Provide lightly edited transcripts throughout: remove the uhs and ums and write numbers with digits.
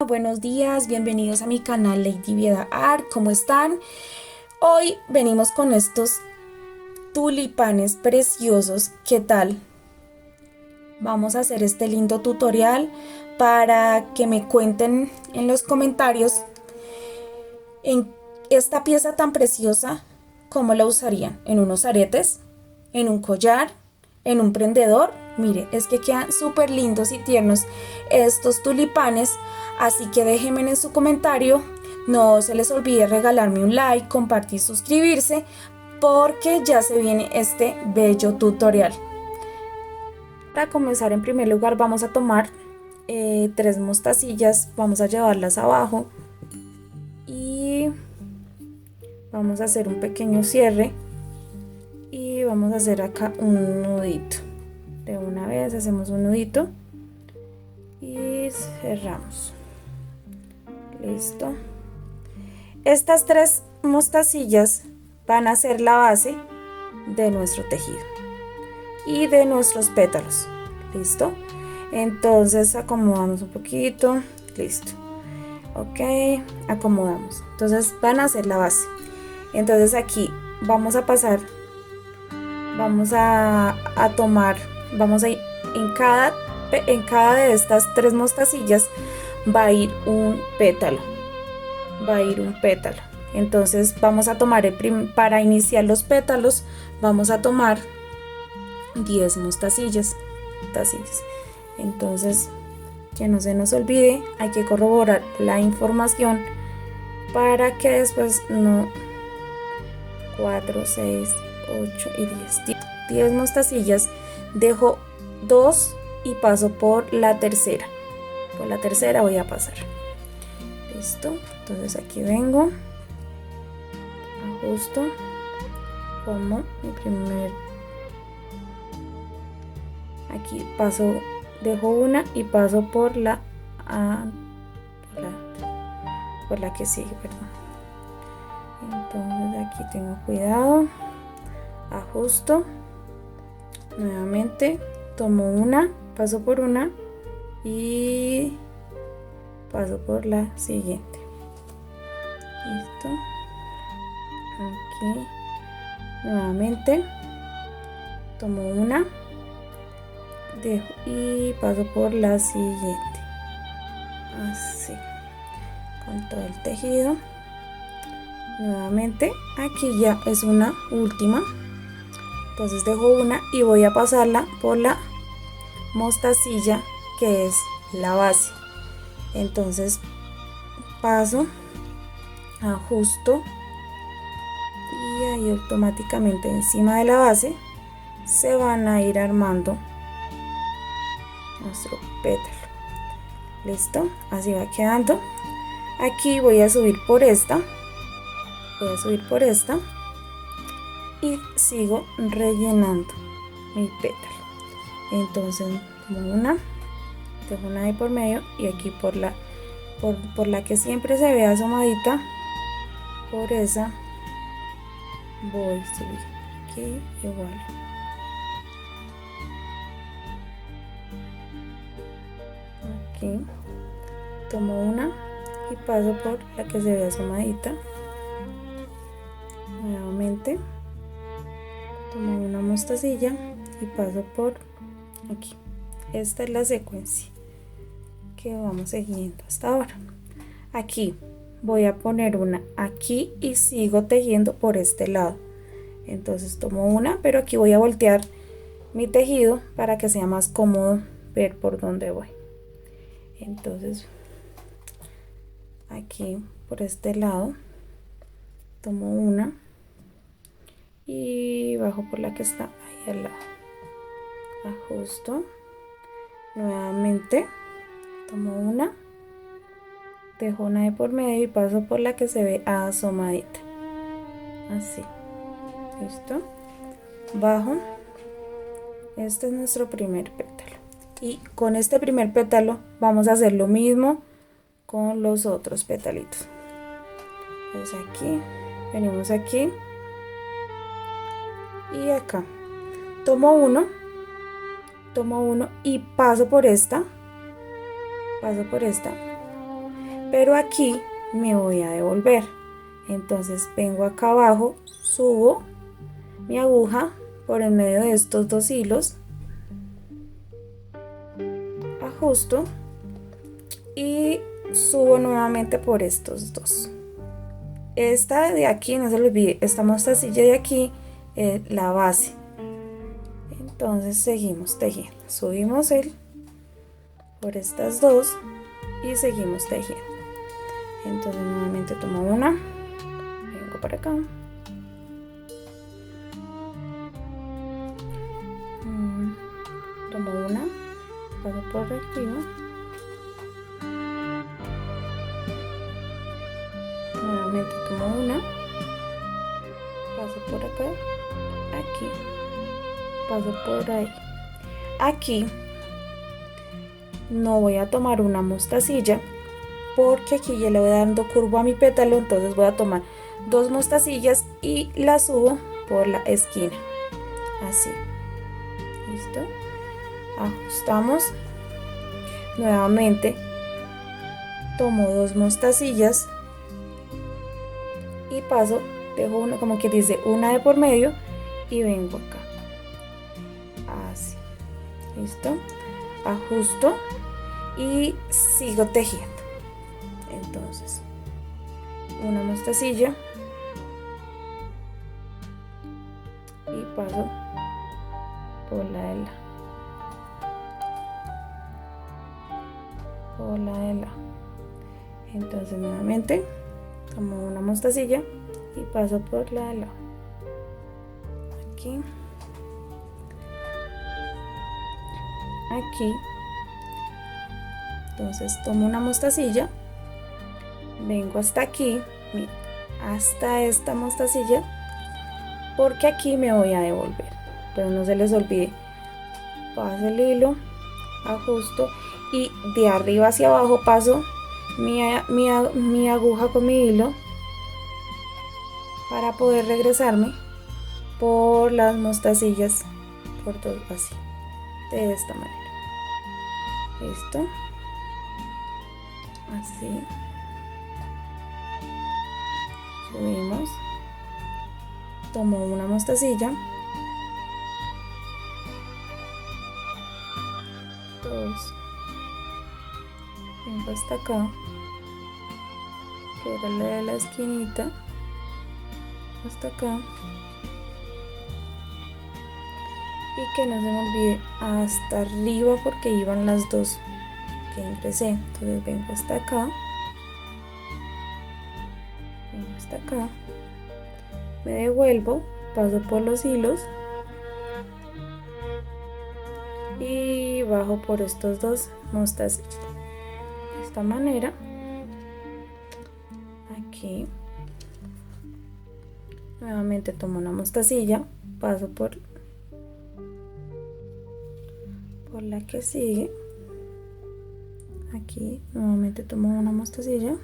buenos días, bienvenidos a mi canal Lady Vieda Art, ¿cómo están? Hoy venimos con estos tulipanes preciosos, ¿qué tal? Vamos a hacer este lindo tutorial para que me cuenten en los comentarios en esta pieza tan preciosa, ¿cómo la usarían? ¿En unos aretes? ¿En un collar? ¿En un prendedor? Mire, es que quedan súper lindos y tiernos estos tulipanes, así que déjenme en su comentario. No se les olvide regalarme un like, compartir, suscribirse, porque ya se viene este bello tutorial. Para comenzar, en primer lugar vamos a tomar 3 mostacillas, vamos a llevarlas abajo y vamos a hacer un pequeño cierre y vamos a hacer acá un nudito. De una vez hacemos un nudito y cerramos. Listo. Estas 3 mostacillas van a ser la base de nuestro tejido y de nuestros pétalos. Listo. Entonces acomodamos un poquito. Listo. Ok, acomodamos. Entonces van a ser la base. Entonces aquí vamos a pasar, vamos a tomar, vamos a ir en cada de estas 3 mostacillas va a ir un pétalo, entonces vamos a tomar para iniciar los pétalos vamos a tomar 10 mostacillas. Entonces, que no se nos olvide, hay que corroborar la información para que después no 4, 6, 8 y 10 mostacillas, dejo 2 y paso por la tercera. Por la tercera voy a pasar. Listo. Entonces aquí vengo, ajusto, formo mi primer. Aquí paso, dejo una y paso por la que sigue, perdón. Entonces aquí tengo cuidado, ajusto, nuevamente tomo una, paso por una y paso por la siguiente. Listo. Aquí nuevamente tomo una, dejo y paso por la siguiente, así con todo el tejido. Nuevamente aquí ya es una última, entonces dejo una y voy a pasarla por la mostacilla que es la base. Entonces paso, ajusto y ahí automáticamente encima de la base se van a ir armando nuestro pétalo. Listo, así va quedando. Aquí voy a subir por esta, y sigo rellenando mi pétalo. Entonces tomo una, dejo una de por medio y aquí por la que siempre se ve asomadita, por esa voy a subir aquí igual. Aquí tomo una y paso por la que se ve asomadita. Nuevamente tomo una mostacilla y paso por aquí. Esta es la secuencia que vamos siguiendo hasta ahora. Aquí voy a poner una aquí y sigo tejiendo por este lado. Entonces tomo una, pero aquí voy a voltear mi tejido para que sea más cómodo ver por dónde voy. Entonces aquí por este lado tomo una y bajo por la que está ahí al lado, ajusto, nuevamente tomo una, dejo una de por medio y paso por la que se ve asomadita, así. Listo, bajo. Este es nuestro primer pétalo y con este primer pétalo vamos a hacer lo mismo con los otros petalitos. Entonces aquí venimos aquí y acá tomo uno y paso por esta pero aquí me voy a devolver. Entonces vengo acá abajo, subo mi aguja por en medio de estos dos hilos, ajusto y subo nuevamente por estos dos. Esta de aquí, no se le olvide, esta mostacilla de aquí es la base. Entonces seguimos tejiendo, subimos por estas dos y seguimos tejiendo. Entonces nuevamente tomo una, vengo para acá, tomo una, paso por arriba, nuevamente tomo una, paso por acá, aquí, paso por ahí. Aquí no voy a tomar una mostacilla porque aquí ya le voy dando curva a mi pétalo, entonces voy a tomar dos mostacillas y las subo por la esquina, así. Listo, ajustamos, nuevamente tomo dos mostacillas y paso, dejo una, como que dice, una de por medio y vengo acá, así. Listo, ajusto y sigo tejiendo. Entonces una mostacilla y paso por la de la, por la de la. Entonces nuevamente tomo una mostacilla y paso por la de la, aquí, aquí. Entonces tomo una mostacilla, vengo hasta aquí, hasta esta mostacilla, porque aquí me voy a devolver. Pero no se les olvide, paso el hilo, ajusto y de arriba hacia abajo paso mi aguja con mi hilo para poder regresarme por las mostacillas, por todo así, de esta manera. Listo, así. Subimos, tomo una mostacilla, dos, vengo hasta acá, que era la de la esquinita, hasta acá, y que no se me olvide hasta arriba porque iban las dos que ingresé. Entonces vengo hasta acá, vengo hasta acá, me devuelvo, paso por los hilos y bajo por estos dos mostacillas de esta manera. Aquí nuevamente tomo una mostacilla, paso por la que sigue, aquí nuevamente tomo una mostacilla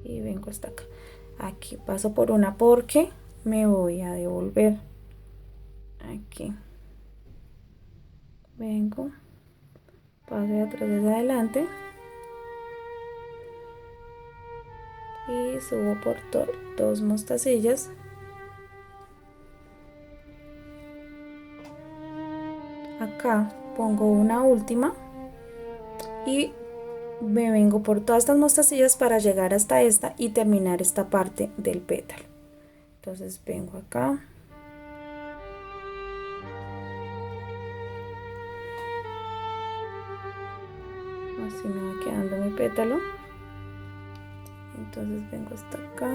y vengo hasta acá. Aquí paso por una porque me voy a devolver. Aquí vengo, paso de atrás hacia adelante y subo por dos mostacillas. Acá pongo una última y me vengo por todas estas mostacillas para llegar hasta esta y terminar esta parte del pétalo. Entonces vengo acá, así me va quedando mi pétalo. Entonces vengo hasta acá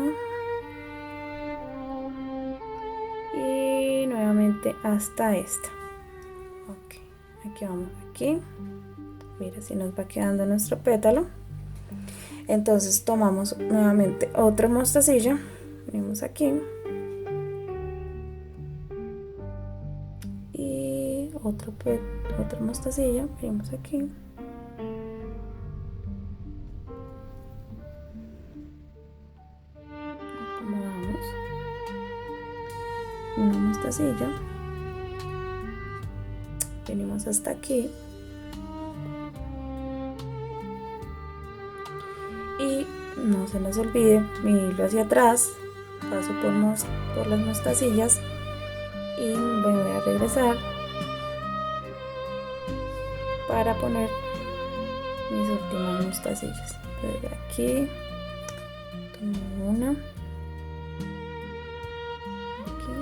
y nuevamente hasta esta. Ok, aquí vamos, aquí. Mira, así nos va quedando nuestro pétalo. Entonces tomamos nuevamente otra mostacilla, venimos aquí y otra mostacilla, venimos aquí. Acomodamos una mostacilla, venimos hasta aquí no se nos olvide mi hilo hacia atrás, paso por las mostacillas y me voy a regresar para poner mis últimas mostacillas. Desde aquí tomo una, aquí,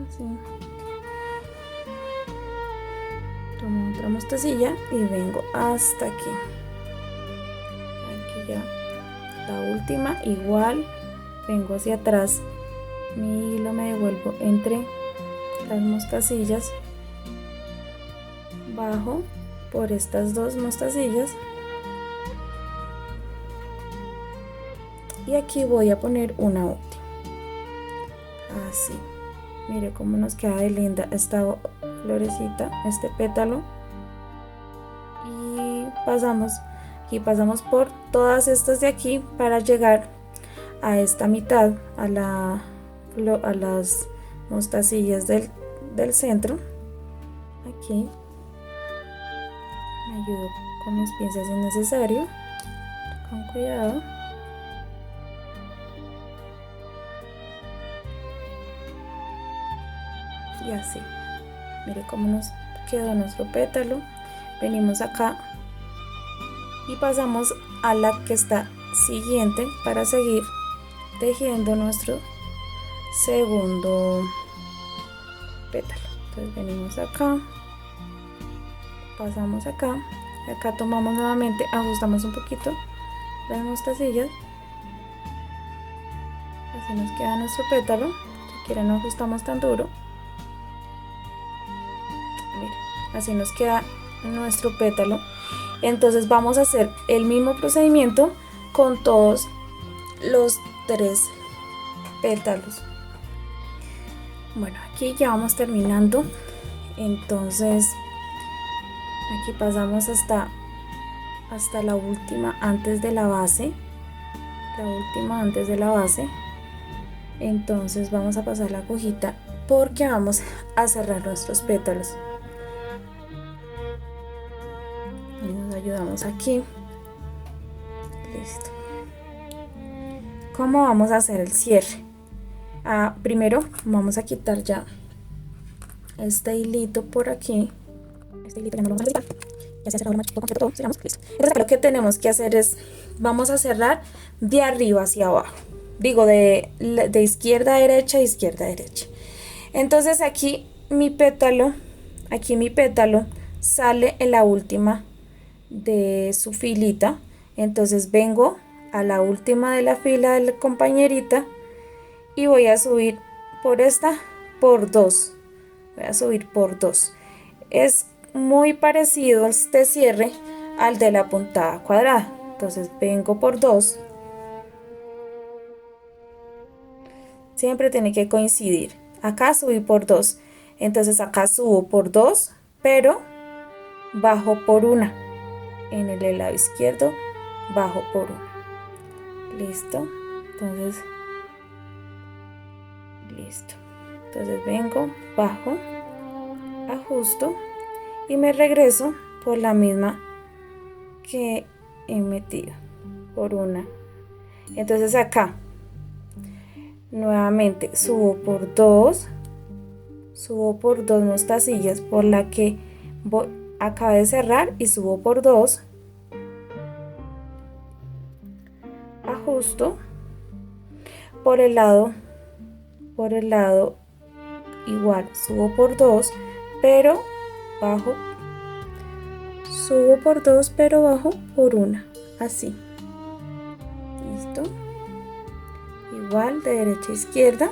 así, tomo otra mostacilla y vengo hasta aquí. Aquí ya la última, igual vengo hacia atrás, mi hilo me devuelvo entre las mostacillas, bajo por estas dos mostacillas y aquí voy a poner una última, así. Mire cómo nos queda de linda esta florecita, este pétalo, y pasamos por todas estas de aquí para llegar a esta mitad, a las mostacillas del centro. Aquí me ayudo con mis pinzas si es necesario, con cuidado. Y así, mire cómo nos quedó nuestro pétalo. Venimos acá y pasamos a la que está siguiente para seguir tejiendo nuestro segundo pétalo. Entonces venimos acá, pasamos acá, acá tomamos nuevamente, ajustamos un poquito las mostacillas, así nos queda nuestro pétalo. Si quieren no ajustamos tan duro. Mira, así nos queda nuestro pétalo. Entonces vamos a hacer el mismo procedimiento con todos los 3 pétalos. Bueno, aquí ya vamos terminando. Entonces aquí pasamos hasta la última antes de la base, entonces vamos a pasar la agujita porque vamos a cerrar nuestros pétalos. Y nos ayudamos aquí. Listo. ¿Cómo vamos a hacer el cierre? Primero vamos a quitar ya este hilito por aquí. Este hilito ya no lo vamos a quitar. Ya se ha cerrado por completo todo. Cerramos, listo. Entonces lo que tenemos que hacer es, vamos a cerrar de arriba hacia abajo. Digo, de izquierda a derecha, izquierda a derecha. Entonces aquí mi pétalo sale en la última de su filita. Entonces vengo a la última de la fila de la compañerita y voy a subir por esta por 2. Voy a subir por 2. Es muy parecido este cierre al de la puntada cuadrada. Entonces vengo por 2. Siempre tiene que coincidir. Acá subí por 2. Entonces acá subo por 2, pero bajo por 1. En el lado izquierdo bajo por 1. Listo. Listo. Entonces vengo, bajo, ajusto y me regreso por la misma que he metido, por 1. Entonces acá nuevamente subo por 2 mostacillas por la que acabé de cerrar y subo por 2, ajusto por el lado igual, subo por 2 pero bajo, subo por 2 pero bajo por 1, así. Listo. Igual de derecha a izquierda.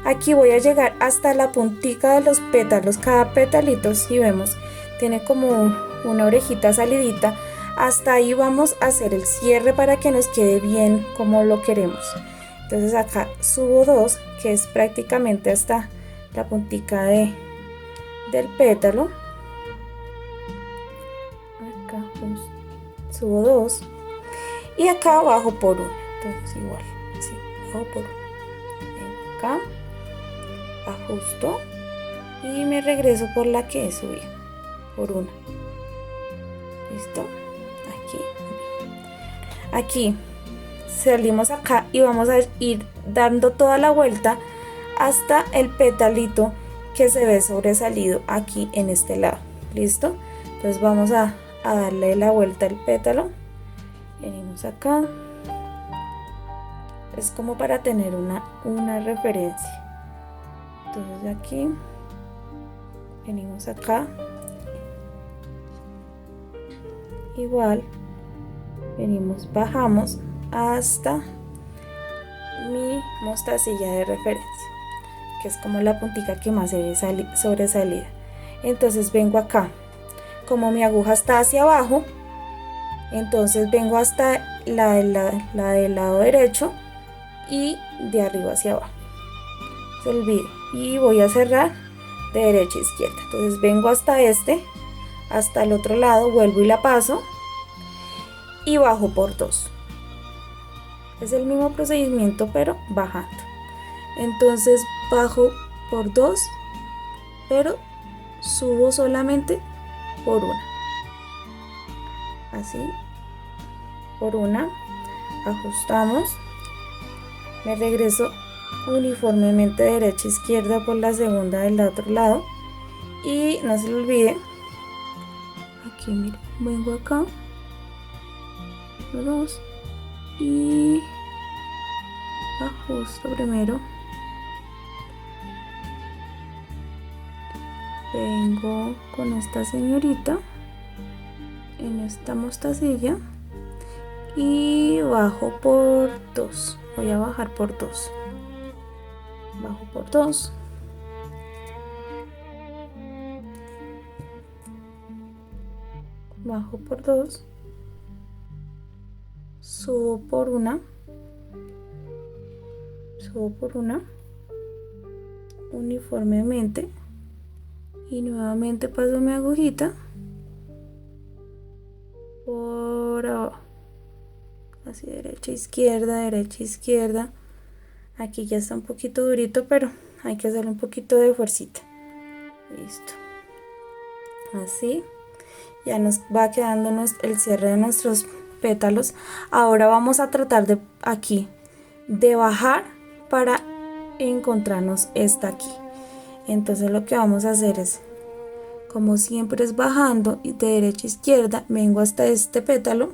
Aquí voy a llegar hasta la puntica de los pétalos. Cada petalito, si vemos, tiene como una orejita salidita. Hasta ahí vamos a hacer el cierre para que nos quede bien como lo queremos. Entonces acá subo 2, que es prácticamente hasta la puntica del pétalo. Acá subo 2 y acá bajo por 1. Entonces igual, así, bajo por 1. Vengo acá, ajusto y me regreso por la que subí por 1. Listo. Aquí salimos acá y vamos a ir dando toda la vuelta hasta el petalito que se ve sobresalido aquí en este lado. ¿Listo? Entonces vamos a darle la vuelta al pétalo. Venimos acá. Es como para tener una referencia. Entonces de aquí venimos acá. Igual venimos, bajamos hasta mi mostacilla de referencia, que es como la puntica que más se ve sobresalida. Entonces vengo acá, como mi aguja está hacia abajo, entonces vengo hasta la del lado derecho y de arriba hacia abajo, se olvide, y voy a cerrar de derecha a izquierda. Entonces vengo hasta hasta el otro lado, vuelvo y la paso y bajo por 2. Es el mismo procedimiento pero bajando. Entonces bajo por 2, pero subo solamente por una. Así, por una, ajustamos, me regreso uniformemente derecha a izquierda por la segunda del otro lado y no se le olvide, aquí miren, vengo acá, 2 y ajusto primero, vengo con esta señorita en esta mostacilla y bajo por 2, voy a bajar por 2, bajo por 2, bajo por 2, subo por una, uniformemente y nuevamente paso mi agujita por abajo, así derecha izquierda. Aquí ya está un poquito durito, pero hay que hacerle un poquito de fuercita. Listo, así ya nos va quedando el cierre de nuestros pétalos. Ahora vamos a tratar de aquí de bajar para encontrarnos esta aquí. Entonces lo que vamos a hacer es, como siempre es bajando y de derecha a izquierda, vengo hasta este pétalo,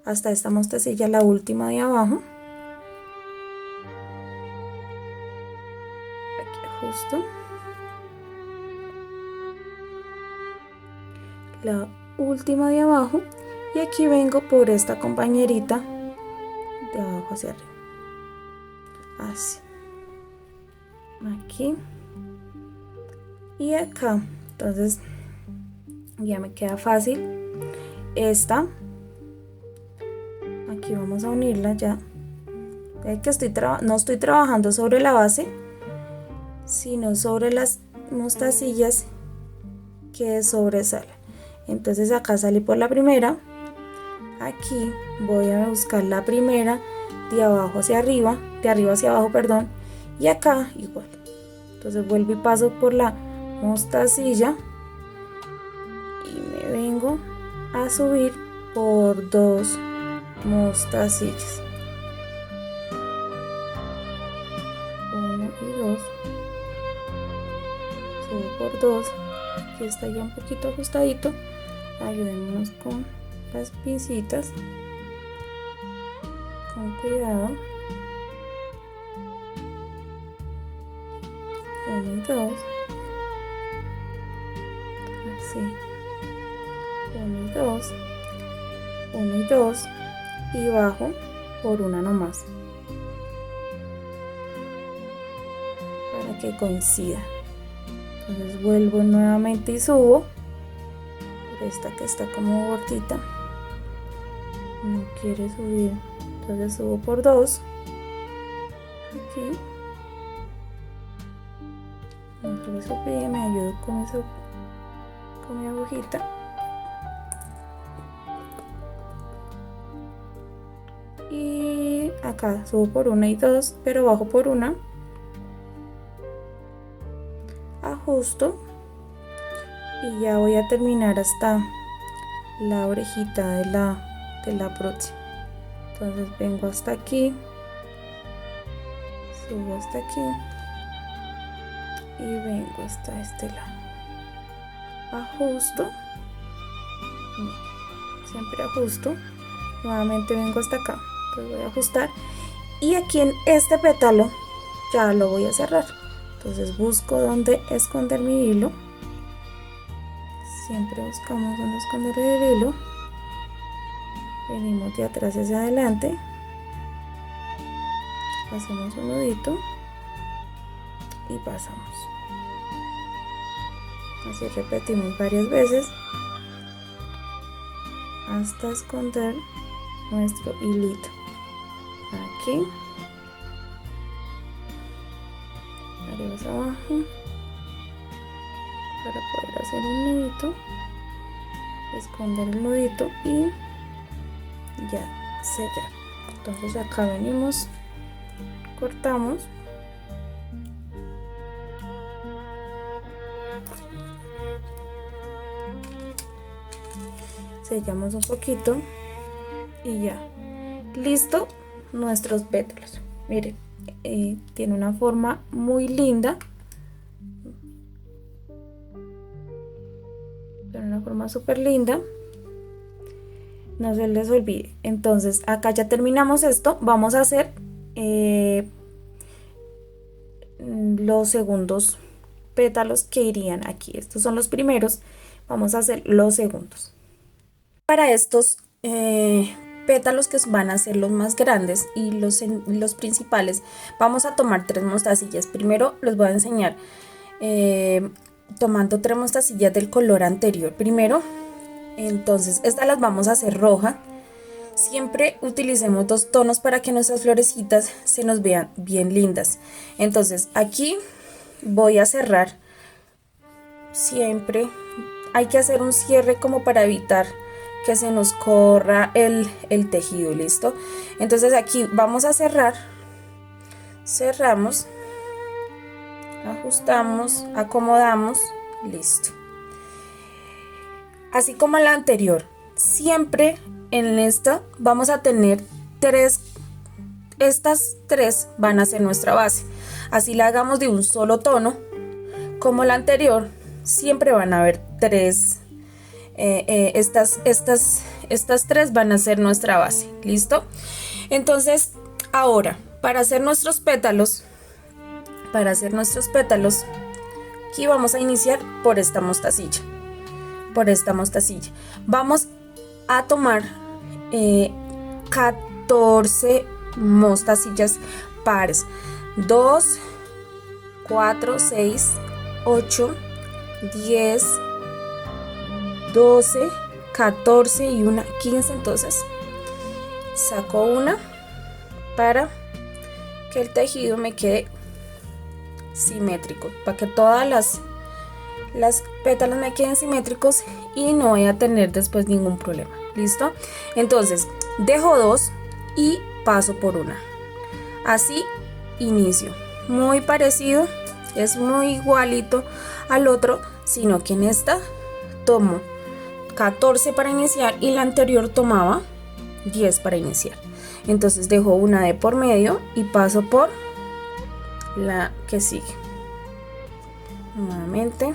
hasta esta mostacilla, la última de abajo, aquí ajusto la última de abajo y aquí vengo por esta compañerita de abajo hacia arriba, así, aquí y acá. Entonces ya me queda fácil esta, aquí vamos a unirla ya. Ve que no estoy trabajando sobre la base, sino sobre las mostacillas que sobresalen. Entonces acá salí por la primera, aquí voy a buscar la primera de abajo hacia arriba, de arriba hacia abajo, perdón, y acá igual. Entonces vuelvo y paso por la mostacilla y me vengo a subir por 2 mostacillas, 1 y 2, subo por 2, aquí está ya un poquito ajustadito, ayudémonos con las pincitas, con cuidado, 1 y 2, así, 1 y 2, 1 y 2 y bajo por una nomás para que coincida. Entonces vuelvo nuevamente y subo por esta que está como gordita, no quiere subir, entonces subo por 2, aquí, no se les olvide, me ayudo con eso, con mi agujita, y acá subo por 1 y 2, pero bajo por una, ajusto y ya voy a terminar hasta la orejita de la próxima. Entonces vengo hasta aquí, subo hasta aquí y vengo hasta este lado, ajusto, siempre ajusto, nuevamente vengo hasta acá, entonces voy a ajustar y aquí en este pétalo ya lo voy a cerrar. Entonces busco dónde esconder mi hilo, siempre buscamos dónde esconder el hilo, venimos de atrás hacia adelante, hacemos un nudito y pasamos. Así repetimos varias veces hasta esconder nuestro hilito. Aquí, arriba hacia abajo, para poder hacer un nudito, esconder el nudito y ya sellar. Entonces acá venimos, cortamos, sellamos un poquito y ya listo nuestros pétalos. Miren, tiene una forma muy linda, tiene una forma súper linda, no se les olvide. Entonces acá ya terminamos esto, vamos a hacer los segundos pétalos que irían aquí. Estos son los primeros, vamos a hacer los segundos. Para estos pétalos que van a ser los más grandes y los principales, vamos a tomar 3 mostacillas. Primero les voy a enseñar tomando 3 mostacillas del color anterior primero. Entonces estas las vamos a hacer roja. Siempre utilicemos 2 tonos para que nuestras florecitas se nos vean bien lindas. Entonces aquí voy a cerrar, siempre hay que hacer un cierre como para evitar que se nos corra el tejido. Listo, entonces aquí vamos a cerrar, cerramos, ajustamos, acomodamos, listo. Así como la anterior, siempre en esta vamos a tener 3, estas 3 van a ser nuestra base, así la hagamos de un solo tono como la anterior, siempre van a haber 3. Estas 3 van a ser nuestra base. Listo, entonces ahora para hacer nuestros pétalos, aquí vamos a iniciar por esta mostacilla, vamos a tomar 14 mostacillas pares, 2, 4, 6, 8, 10, 12, 14 y una 15. Entonces saco una para que el tejido me quede simétrico, para que todas las pétalos me queden simétricos y no voy a tener después ningún problema. Listo, entonces dejo 2 y paso por una, así inicio. Muy parecido, es muy igualito al otro, sino que en esta tomo 14 para iniciar y la anterior tomaba 10 para iniciar. Entonces dejo una de por medio y paso por la que sigue. Nuevamente,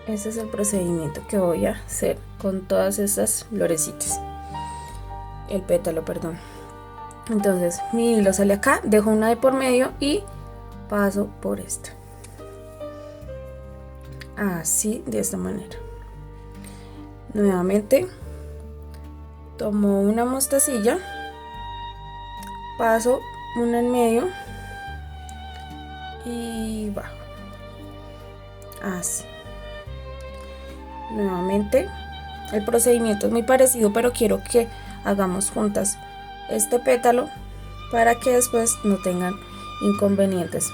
ese es el procedimiento que voy a hacer con todas estas florecitas, el pétalo, perdón. Entonces mi hilo sale acá, dejo una de por medio y paso por esta, así, de esta manera. Nuevamente tomo una mostacilla, paso una en medio y bajo, así. Nuevamente el procedimiento es muy parecido, pero quiero que hagamos juntas este pétalo para que después no tengan inconvenientes,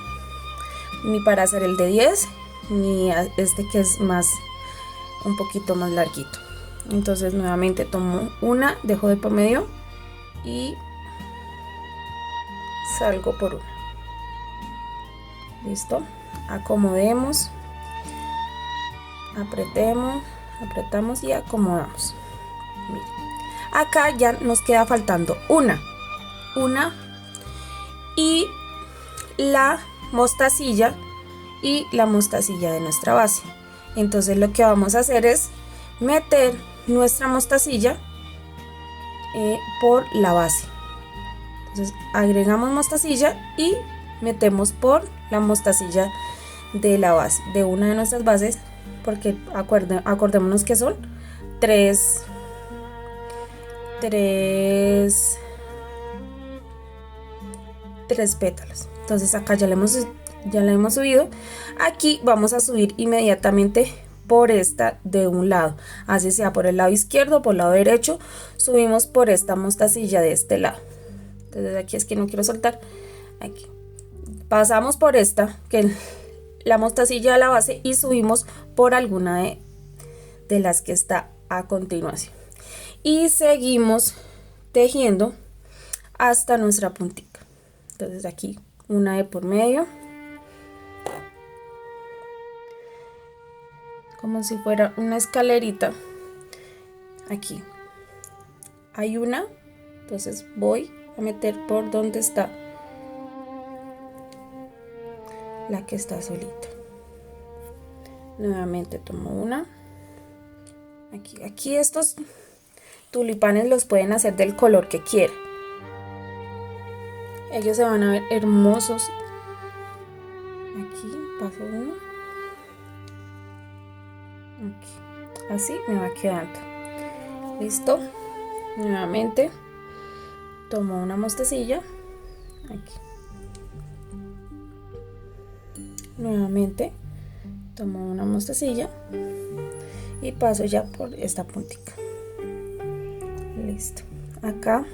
ni para hacer el de 10 ni este que es más, un poquito más larguito. Entonces nuevamente tomo una, dejo de por medio y salgo por una. Listo, acomodemos, apretemos, apretamos y acomodamos. Miren. Acá ya nos queda faltando una y la mostacilla de nuestra base. Entonces lo que vamos a hacer es meter nuestra mostacilla por la base. Entonces agregamos mostacilla y metemos por la mostacilla de la base, de una de nuestras bases, porque acordémonos que son tres pétalos. Entonces acá ya la hemos subido. Aquí vamos a subir inmediatamente por esta de un lado, así sea por el lado izquierdo o por el lado derecho, subimos por esta mostacilla de este lado. Entonces aquí es que no quiero soltar, aquí pasamos por esta, que es la mostacilla de la base, y subimos por alguna de las que está a continuación y seguimos tejiendo hasta nuestra puntita. Entonces aquí una de por medio, como si fuera una escalerita. Aquí hay una, entonces voy a meter por donde está la que está solita. Nuevamente tomo una. Aquí estos tulipanes los pueden hacer del color que quieran. Ellos se van a ver hermosos. Aquí paso uno. Aquí. Así me va quedando. Listo. Nuevamente tomo una mostacilla. Aquí. Nuevamente tomo una mostacilla y paso ya por esta puntita. Listo. Acá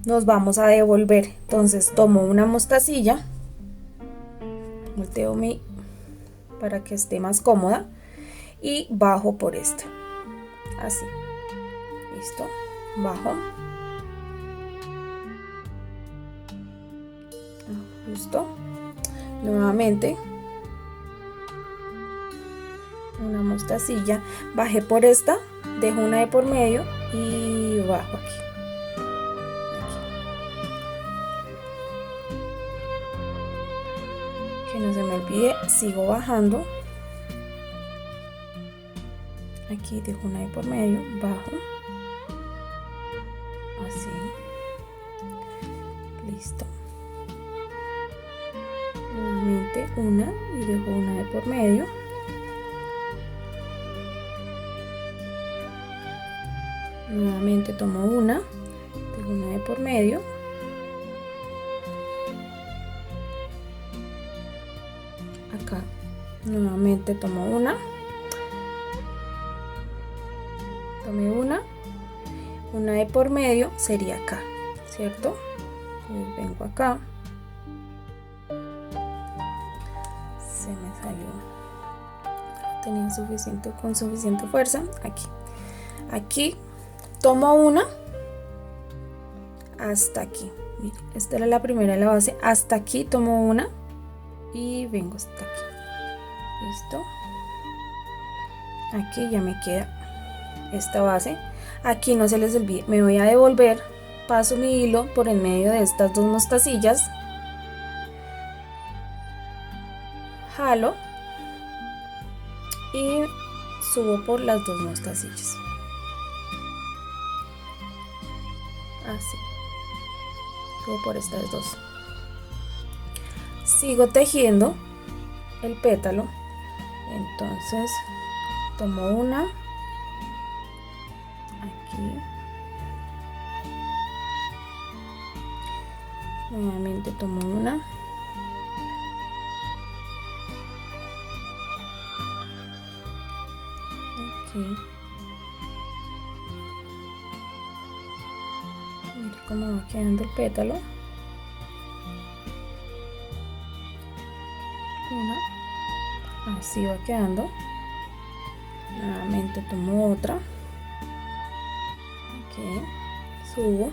nos vamos a devolver. Entonces tomo una mostacilla, volteo para que esté más cómoda y bajo por esta. Así. Listo. Bajo. Justo. Nuevamente una mostacilla, bajé por esta, dejo una de por medio y bajo aquí. Que no se me olvide, sigo bajando. Aquí dejo una de por medio, bajo. Así. Listo. Nuevamente una y dejo una de por medio. Nuevamente tomo una, dejo una de por medio. Acá nuevamente tomo una, tomé una de por medio sería acá, ¿cierto? Entonces vengo acá, se me salió, tenía con suficiente fuerza, aquí tomo una hasta aquí. Miren, esta era la primera de la base, hasta aquí tomo una y vengo hasta aquí. Listo. Aquí ya me queda esta base. Aquí no se les olvide, me voy a devolver, paso mi hilo por en medio de estas dos mostacillas, jalo y subo por las dos mostacillas. Así, subo por estas dos, sigo tejiendo el pétalo. Entonces tomo una aquí, nuevamente tomo una, aquí. Mira cómo va quedando el pétalo. Una, así va quedando. Nuevamente tomo otra, aquí, subo,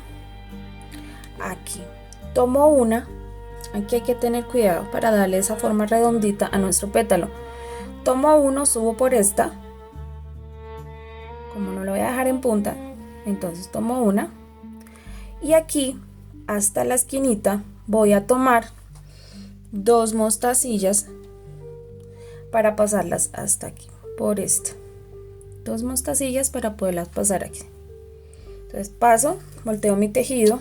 aquí tomo una. Aquí hay que tener cuidado para darle esa forma redondita a nuestro pétalo. Tomo uno, subo por esta lo voy a dejar en punta, entonces tomo una y aquí hasta la esquinita voy a tomar 2 mostacillas para pasarlas hasta aquí, por esta. 2 mostacillas para poderlas pasar aquí. Entonces paso, volteo mi tejido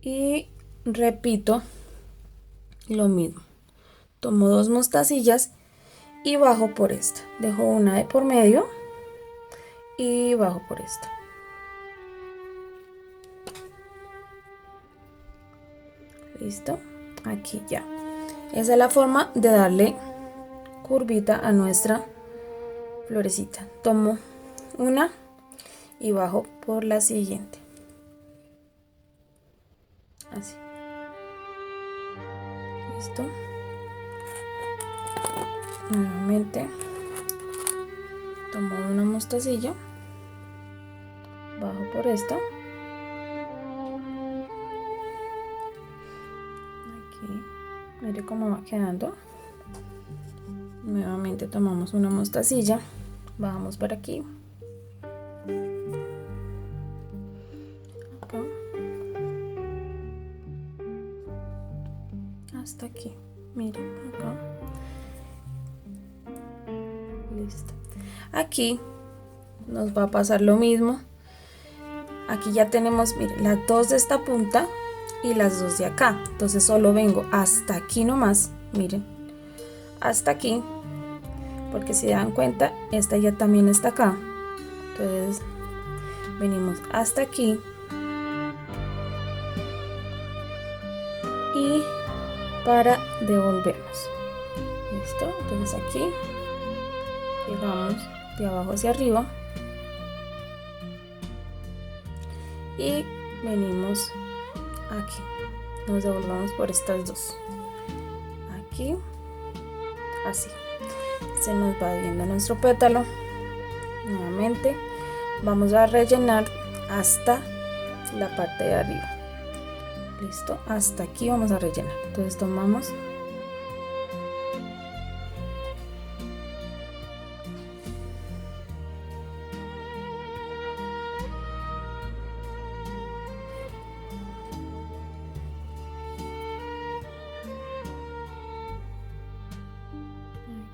y repito lo mismo. Tomo 2 mostacillas y bajo por esta. Dejo una de por medio y bajo por esta. Listo, aquí ya. Esa es la forma de darle curvita a nuestra florecita. Tomo una y bajo por la siguiente. Así. Listo. Nuevamente tomo una mostacilla, bajo por esta. Aquí, mire cómo va quedando. Nuevamente tomamos una mostacilla, bajamos por aquí. Acá. Hasta aquí, miren acá. Listo. Aquí nos va a pasar lo mismo. Aquí ya tenemos, miren, las 2 de esta punta y las 2 de acá. Entonces solo vengo hasta aquí nomás, miren, hasta aquí, porque si dan cuenta, esta ya también está acá. Entonces venimos hasta aquí y para devolvernos. Listo, entonces aquí llegamos de abajo hacia arriba y venimos aquí, nos devolvemos por estas 2 aquí, así se nos va viendo nuestro pétalo. Nuevamente vamos a rellenar hasta la parte de arriba. Listo, hasta aquí vamos a rellenar. Entonces tomamos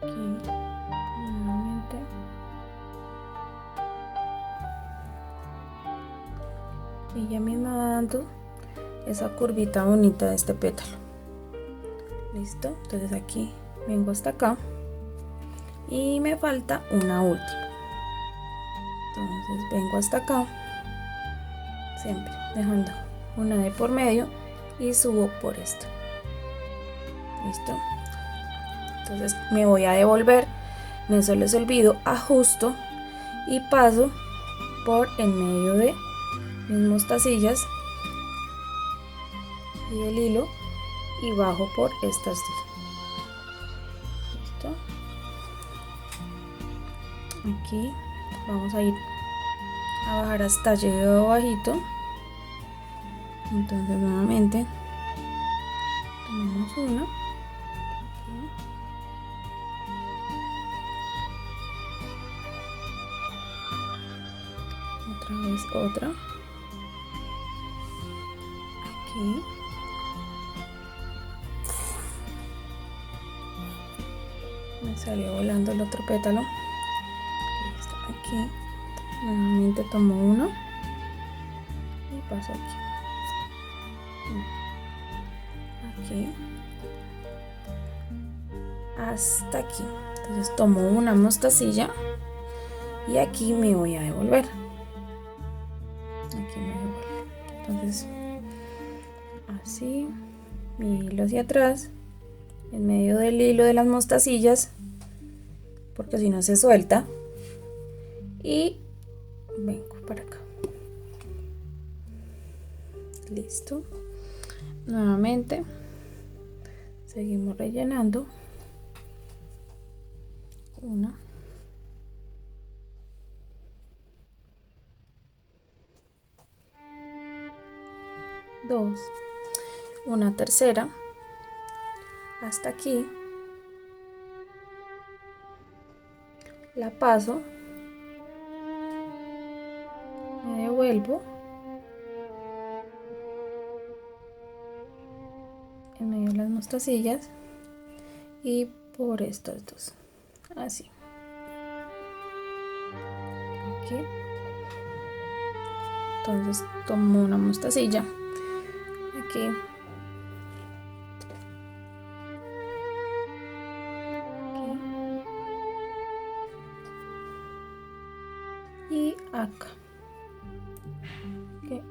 aquí nuevamente y ya mismo dando esa curvita bonita de este pétalo. Listo, entonces aquí vengo hasta acá y me falta una última. Entonces vengo hasta acá, siempre dejando una de por medio y subo por esto. Listo, entonces me voy a devolver, no se les olvido, ajusto y paso por en medio de mis mostacillas y el hilo y bajo por estas 2. Listo, aquí vamos a ir a bajar hasta llegar bajito. Entonces nuevamente tomamos una aquí. Otra vez otra aquí, me salió volando el otro pétalo. Listo, aquí nuevamente tomo uno y paso aquí, hasta aquí. Entonces tomo una mostacilla y aquí me voy a devolver. Aquí me devuelvo. Entonces así, mi hilo hacia atrás, en medio del hilo de las mostacillas, porque si no se suelta, y vengo para acá. Listo, nuevamente seguimos rellenando. Una, dos, una tercera hasta aquí la paso, me devuelvo en medio de las mostacillas y por estas dos, así. Aquí. Entonces tomo una mostacilla aquí, y acá, y acá.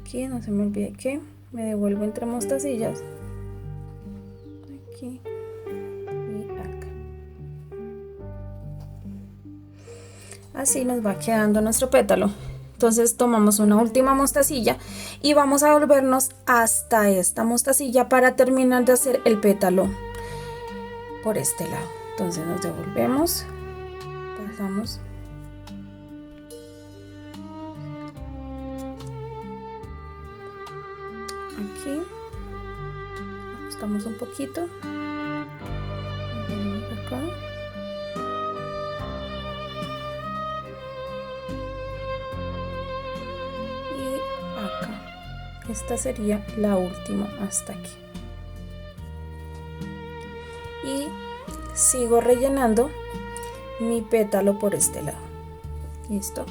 Aquí no se me olvide que me devuelvo entre mostacillas, aquí y acá. Así nos va quedando nuestro pétalo. Entonces tomamos una última mostacilla y vamos a volvernos hasta esta mostacilla para terminar de hacer el pétalo por este lado. Entonces nos devolvemos, pasamos aquí, ajustamos un poquito, acá, y acá. Esta sería la última hasta aquí. Y sigo rellenando mi pétalo por este lado. Listo.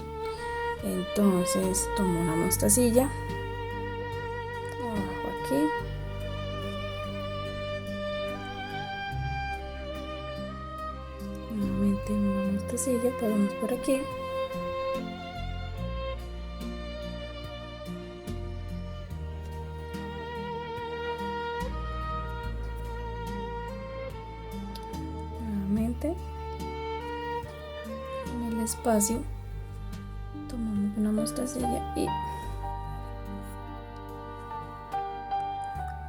Entonces tomo una mostacilla, abajo aquí, nuevamente una mostacilla, pasamos por aquí, nuevamente en el espacio tomamos una mostacilla y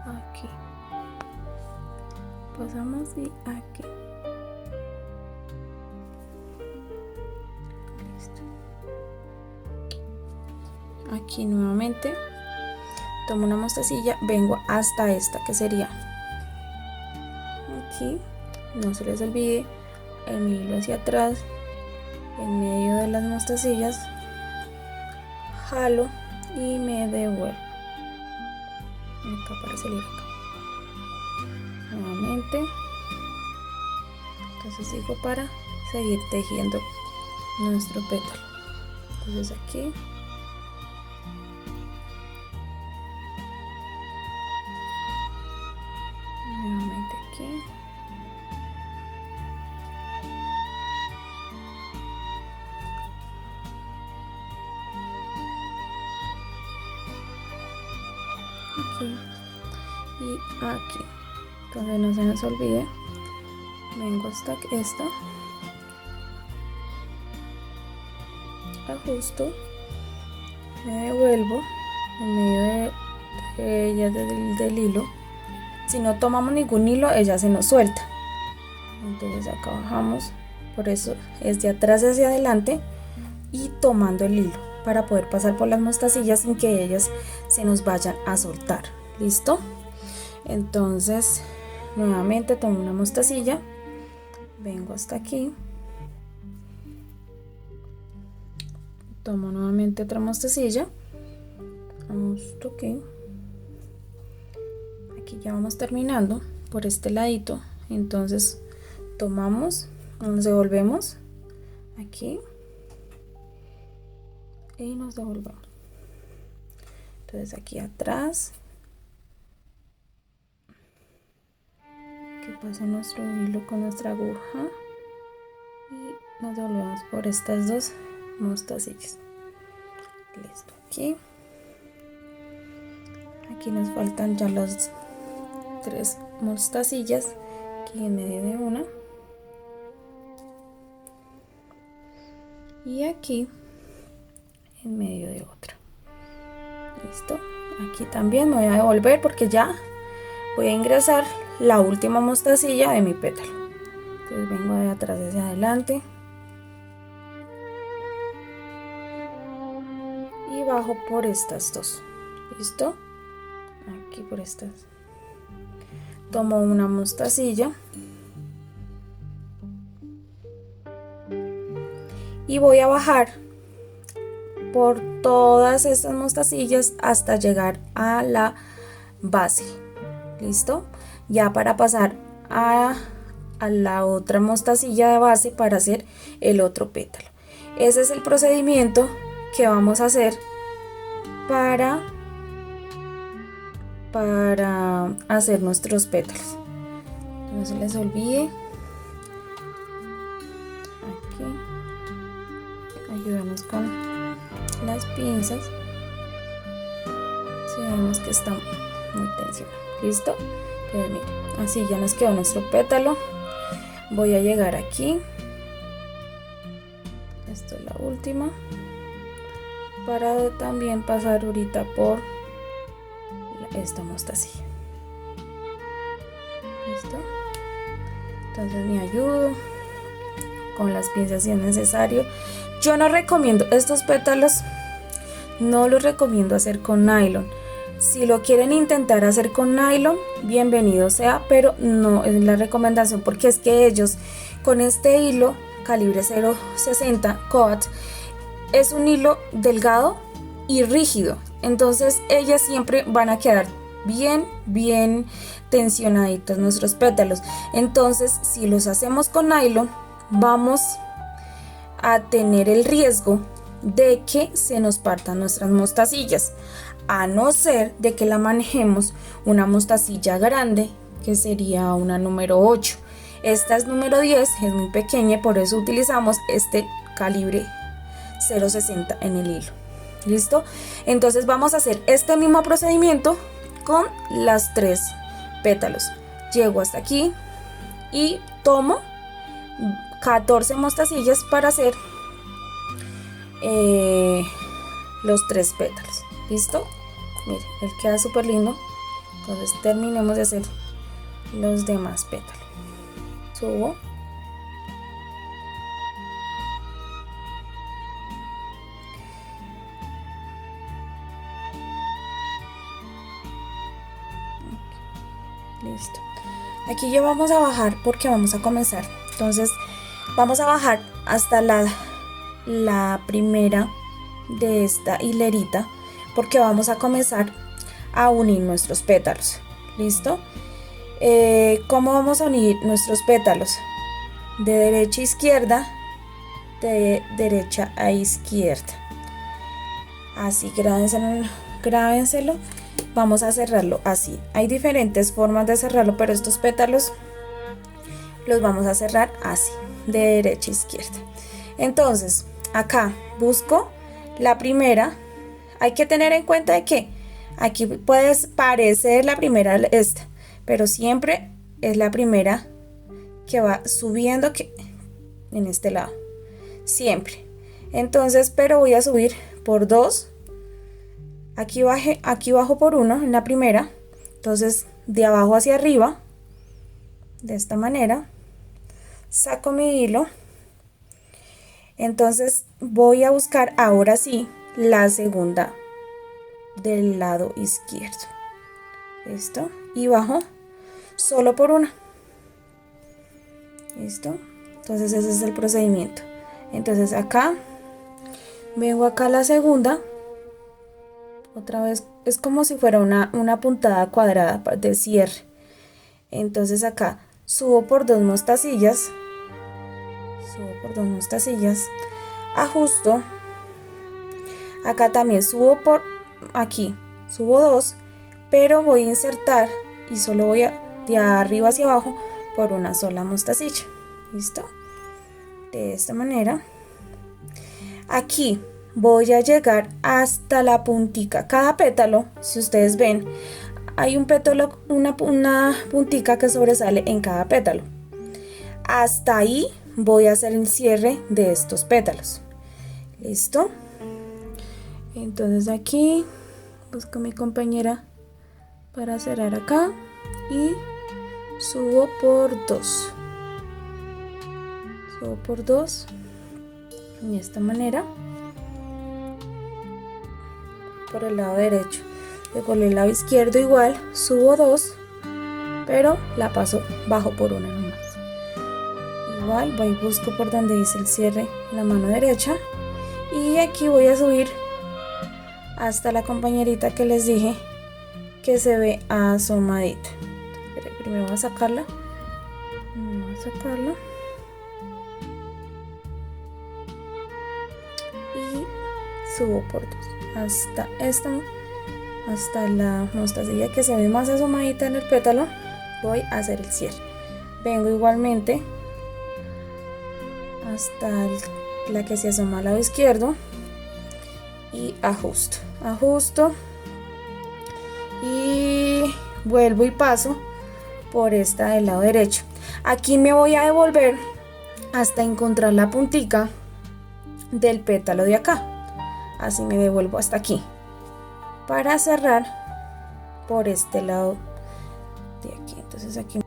aquí pasamos y aquí. Listo. Aquí nuevamente tomo una mostacilla, vengo hasta esta que sería aquí, no se les olvide el hilo hacia atrás, en medio de las mostacillas, jalo y me devuelvo acá para salir acá nuevamente. Entonces sigo para seguir tejiendo nuestro pétalo. Entonces aquí nuevamente aquí, aquí y aquí. Entonces no se nos olvide, vengo hasta esta, ajusto, me devuelvo en medio de ella del hilo. Si no tomamos ningún hilo, ella se nos suelta. Entonces acá bajamos, por eso es de atrás hacia adelante y tomando el hilo para poder pasar por las mostacillas sin que ellas se nos vayan a soltar. ¿Listo? Entonces nuevamente tomo una mostacilla, vengo hasta aquí, tomo nuevamente otra mostacilla, justo aquí, aquí ya vamos terminando por este ladito. Entonces tomamos, nos devolvemos aquí y nos devolvemos. Entonces aquí atrás, que pasa nuestro hilo con nuestra aguja y nos devolvemos por estas dos mostacillas. Listo, aquí nos faltan ya las 3 mostacillas, aquí en medio de una y aquí en medio de otra. Listo, aquí también me voy a devolver porque ya voy a ingresar la última mostacilla de mi pétalo. Entonces vengo de atrás hacia adelante y bajo por estas dos. Listo, aquí por estas, tomo una mostacilla, y voy a bajar por todas estas mostacillas hasta llegar a la base. ¿Listo? Ya para pasar a la otra mostacilla de base para hacer el otro pétalo. Ese es el procedimiento que vamos a hacer para hacer nuestros pétalos. No se les olvide aquí ayudarnos con las pinzas si vemos que está muy tensionado. ¿Listo? Pues miren, así ya nos quedó nuestro pétalo. Voy a llegar aquí, esto es la última, para también pasar ahorita por esta mostacilla. ¿Listo? Entonces me ayudo con las pinzas si es necesario. Yo no recomiendo estos pétalos, no los recomiendo hacer con nylon. Si lo quieren intentar hacer con nylon, bienvenido sea, pero no es la recomendación, porque es que ellos con este hilo calibre 0.60 coat es un hilo delgado y rígido, entonces ellas siempre van a quedar bien tensionaditos nuestros pétalos. Entonces si los hacemos con nylon vamos a tener el riesgo de que se nos partan nuestras mostacillas, a no ser de que la manejemos una mostacilla grande, que sería una número 8. Esta es número 10, es muy pequeña, por eso utilizamos este calibre 0.60 en el hilo. ¿Listo? Entonces vamos a hacer este mismo procedimiento con las 3 pétalos. Llego hasta aquí y tomo 14 mostacillas para hacer los 3 pétalos. ¿Listo? Miren, él queda súper lindo. Entonces terminemos de hacer los demás pétalos. Subo. Listo. Aquí ya vamos a bajar porque vamos a comenzar. Entonces vamos a bajar hasta la primera de esta hilerita, porque vamos a comenzar a unir nuestros pétalos. ¿Listo? ¿Cómo vamos a unir nuestros pétalos? De derecha a izquierda, de derecha a izquierda. Así, grábenselo. Vamos a cerrarlo así. Hay diferentes formas de cerrarlo, pero estos pétalos los vamos a cerrar así, de derecha a izquierda. Entonces, acá busco la primera. Hay que tener en cuenta de que aquí puede parecer la primera esta, pero siempre es la primera que va subiendo en este lado, siempre. Entonces, pero voy a subir por 2. Aquí bajo por 1 en la primera. Entonces, de abajo hacia arriba, de esta manera, saco mi hilo. Entonces voy a buscar ahora sí la segunda del lado izquierdo. ¿Listo? Y bajo solo por una. ¿Listo? Entonces ese es el procedimiento. Entonces acá vengo acá a la segunda. Otra vez es como si fuera una puntada cuadrada de cierre. Entonces acá subo por 2 mostacillas. Ajusto. Acá también subo por aquí. Subo 2, pero voy a insertar y solo voy de arriba hacia abajo por una sola mostacilla. ¿Listo? De esta manera. Aquí voy a llegar hasta la puntica. Cada pétalo, si ustedes ven, hay un pétalo, una puntica que sobresale en cada pétalo. Hasta ahí voy a hacer el cierre de estos pétalos. ¿Listo? Entonces aquí busco a mi compañera para cerrar acá y subo por 2. Subo por 2 de esta manera por el lado derecho. Luego el lado izquierdo igual, subo 2, pero la paso bajo por una nomás. igual voy y busco por donde dice el cierre en la mano derecha, y aquí voy a subir hasta la compañerita que les dije que se ve asomadita. Primero voy a sacarla, y subo por dos hasta esta, hasta la mostacilla que se ve más asomadita en el pétalo. Voy a hacer el cierre. Vengo igualmente hasta la que se asoma al lado izquierdo y ajusto y vuelvo y paso por esta del lado derecho. Aquí me voy a devolver hasta encontrar la puntica del pétalo de acá. Así me devuelvo hasta aquí para cerrar por este lado de aquí. Entonces aquí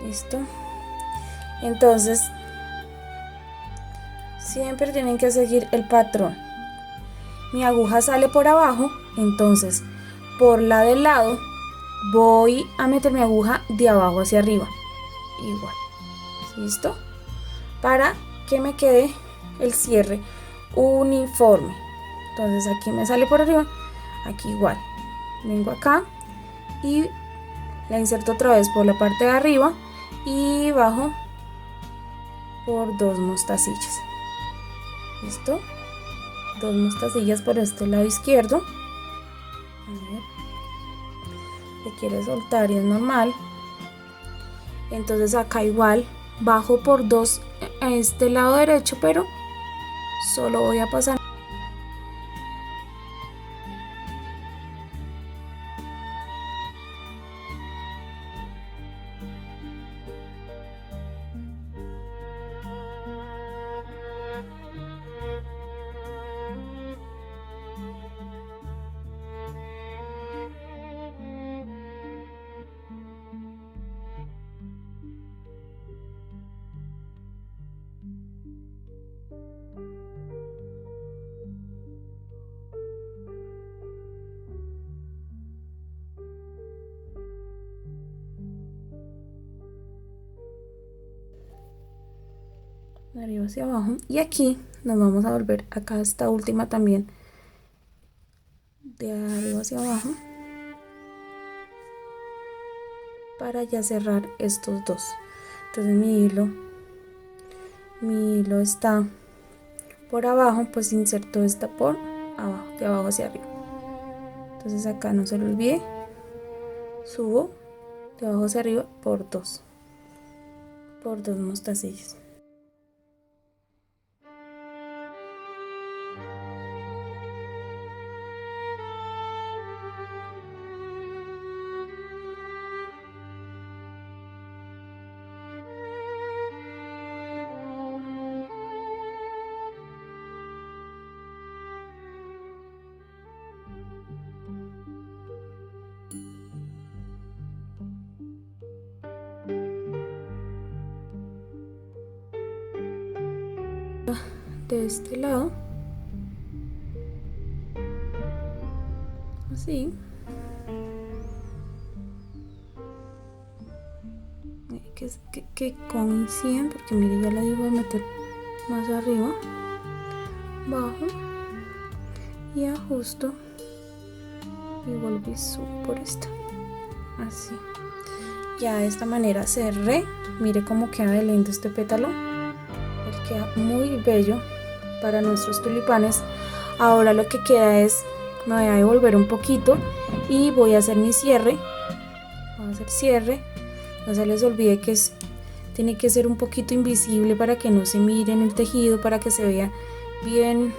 listo. Entonces siempre tienen que seguir el patrón. Mi aguja sale por abajo, entonces por la del lado voy a meter mi aguja de abajo hacia arriba, igual, listo, para que me quede el cierre uniforme. Entonces aquí me sale por arriba, aquí igual, vengo acá y la inserto otra vez por la parte de arriba y bajo por dos mostacillas. Listo, dos mostacillas por este lado izquierdo. A ver, se quiere soltar y es normal. Entonces acá igual bajo por dos a este lado derecho, pero solo voy a pasar de arriba hacia abajo, y aquí nos vamos a volver acá esta última también de arriba hacia abajo para ya cerrar estos dos. Entonces mi hilo está por abajo, pues inserto esta por abajo, de abajo hacia arriba. Entonces acá no se lo olvide, subo de abajo hacia arriba por dos mostacillas. De este lado, así, que coinciden, porque mire, ya la iba a meter más arriba, bajo y ajusto y vuelvo y subo por esta, así. Ya de esta manera cerré. Mire cómo queda de lindo este pétalo, él queda muy bello para nuestros tulipanes. Ahora lo que queda es, me voy a devolver un poquito y voy a hacer mi cierre. Voy a hacer cierre, no se les olvide que tiene que ser un poquito invisible para que no se mire en el tejido, para que se vea bien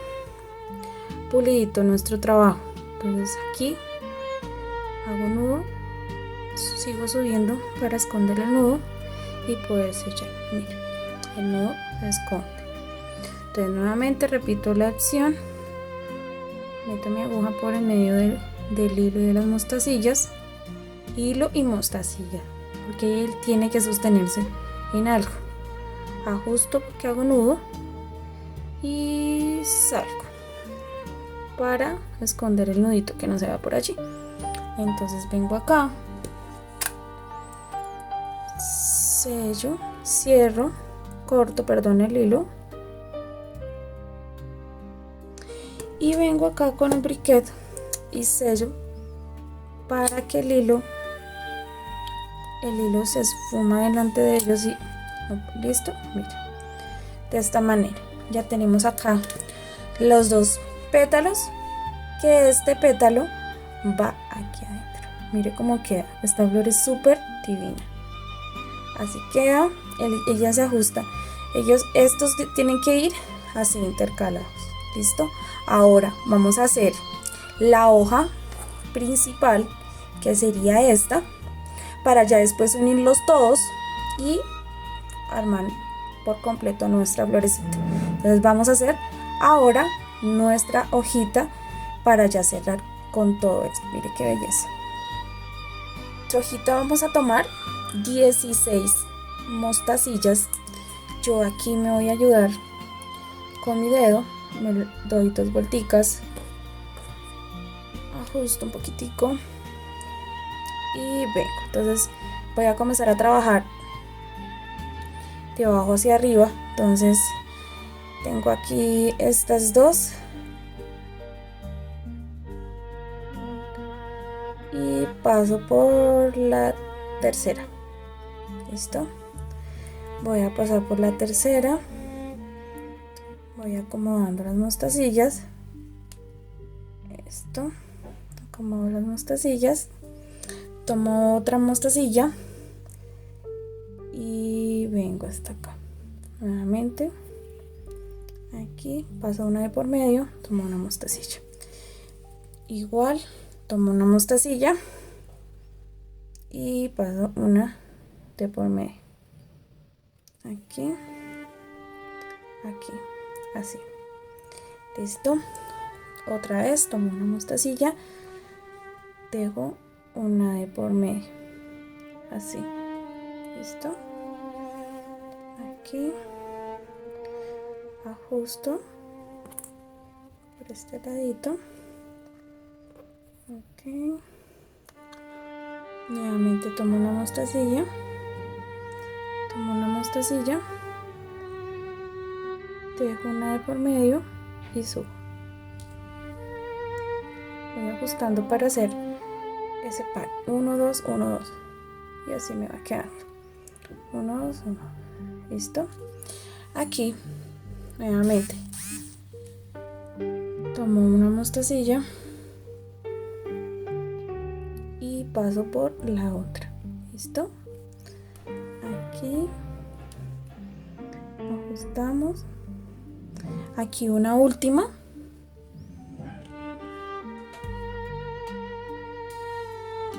pulidito nuestro trabajo. Entonces aquí hago nudo, sigo subiendo para esconder el nudo y poder sellar. Miren, el nudo se esconde. Entonces nuevamente repito la acción, meto mi aguja por el medio del hilo y de las mostacillas, hilo y mostacilla, porque él tiene que sostenerse en algo. Ajusto porque hago nudo y salgo para esconder el nudito que no se va por allí. Entonces vengo acá, sello, cierro, corto, perdón, el hilo y vengo acá con el briquet y sello para que el hilo se esfuma delante de ellos y listo. Mira, de esta manera ya tenemos acá los dos pétalos, que este pétalo va aquí adentro. Mire cómo queda, esta flor es súper divina, así queda. Ella se ajusta, estos tienen que ir así intercalados. Listo. Ahora vamos a hacer la hoja principal, que sería esta, para ya después unirlos todos y armar por completo nuestra florecita. Entonces vamos a hacer ahora nuestra hojita para ya cerrar con todo esto. Mire qué belleza. Nuestra hojita vamos a tomar 16 mostacillas. Yo aquí me voy a ayudar con mi dedo, me doy 2 vuelticas, ajusto un poquitico y vengo. Entonces voy a comenzar a trabajar de abajo hacia arriba. Entonces tengo aquí estas dos y paso por la tercera. Listo. Voy a pasar por la tercera, voy acomodando las mostacillas. Esto, acomodo las mostacillas, tomo otra mostacilla y vengo hasta acá. Nuevamente aquí paso una de por medio, tomo una mostacilla, igual tomo una mostacilla y paso una de por medio, aquí, aquí, así. Listo. Otra vez tomo una mostacilla, dejo una de por medio, así. Listo. Aquí ajusto por este ladito. Ok. Nuevamente tomo una mostacilla, dejo una de por medio y subo. Voy ajustando para hacer ese par. 1, 2, 1, 2. Y así me va quedando. 1, 2, 1. Listo. Aquí, nuevamente, tomo una mostacilla y paso por la otra. Listo. Aquí ajustamos. Aquí una última.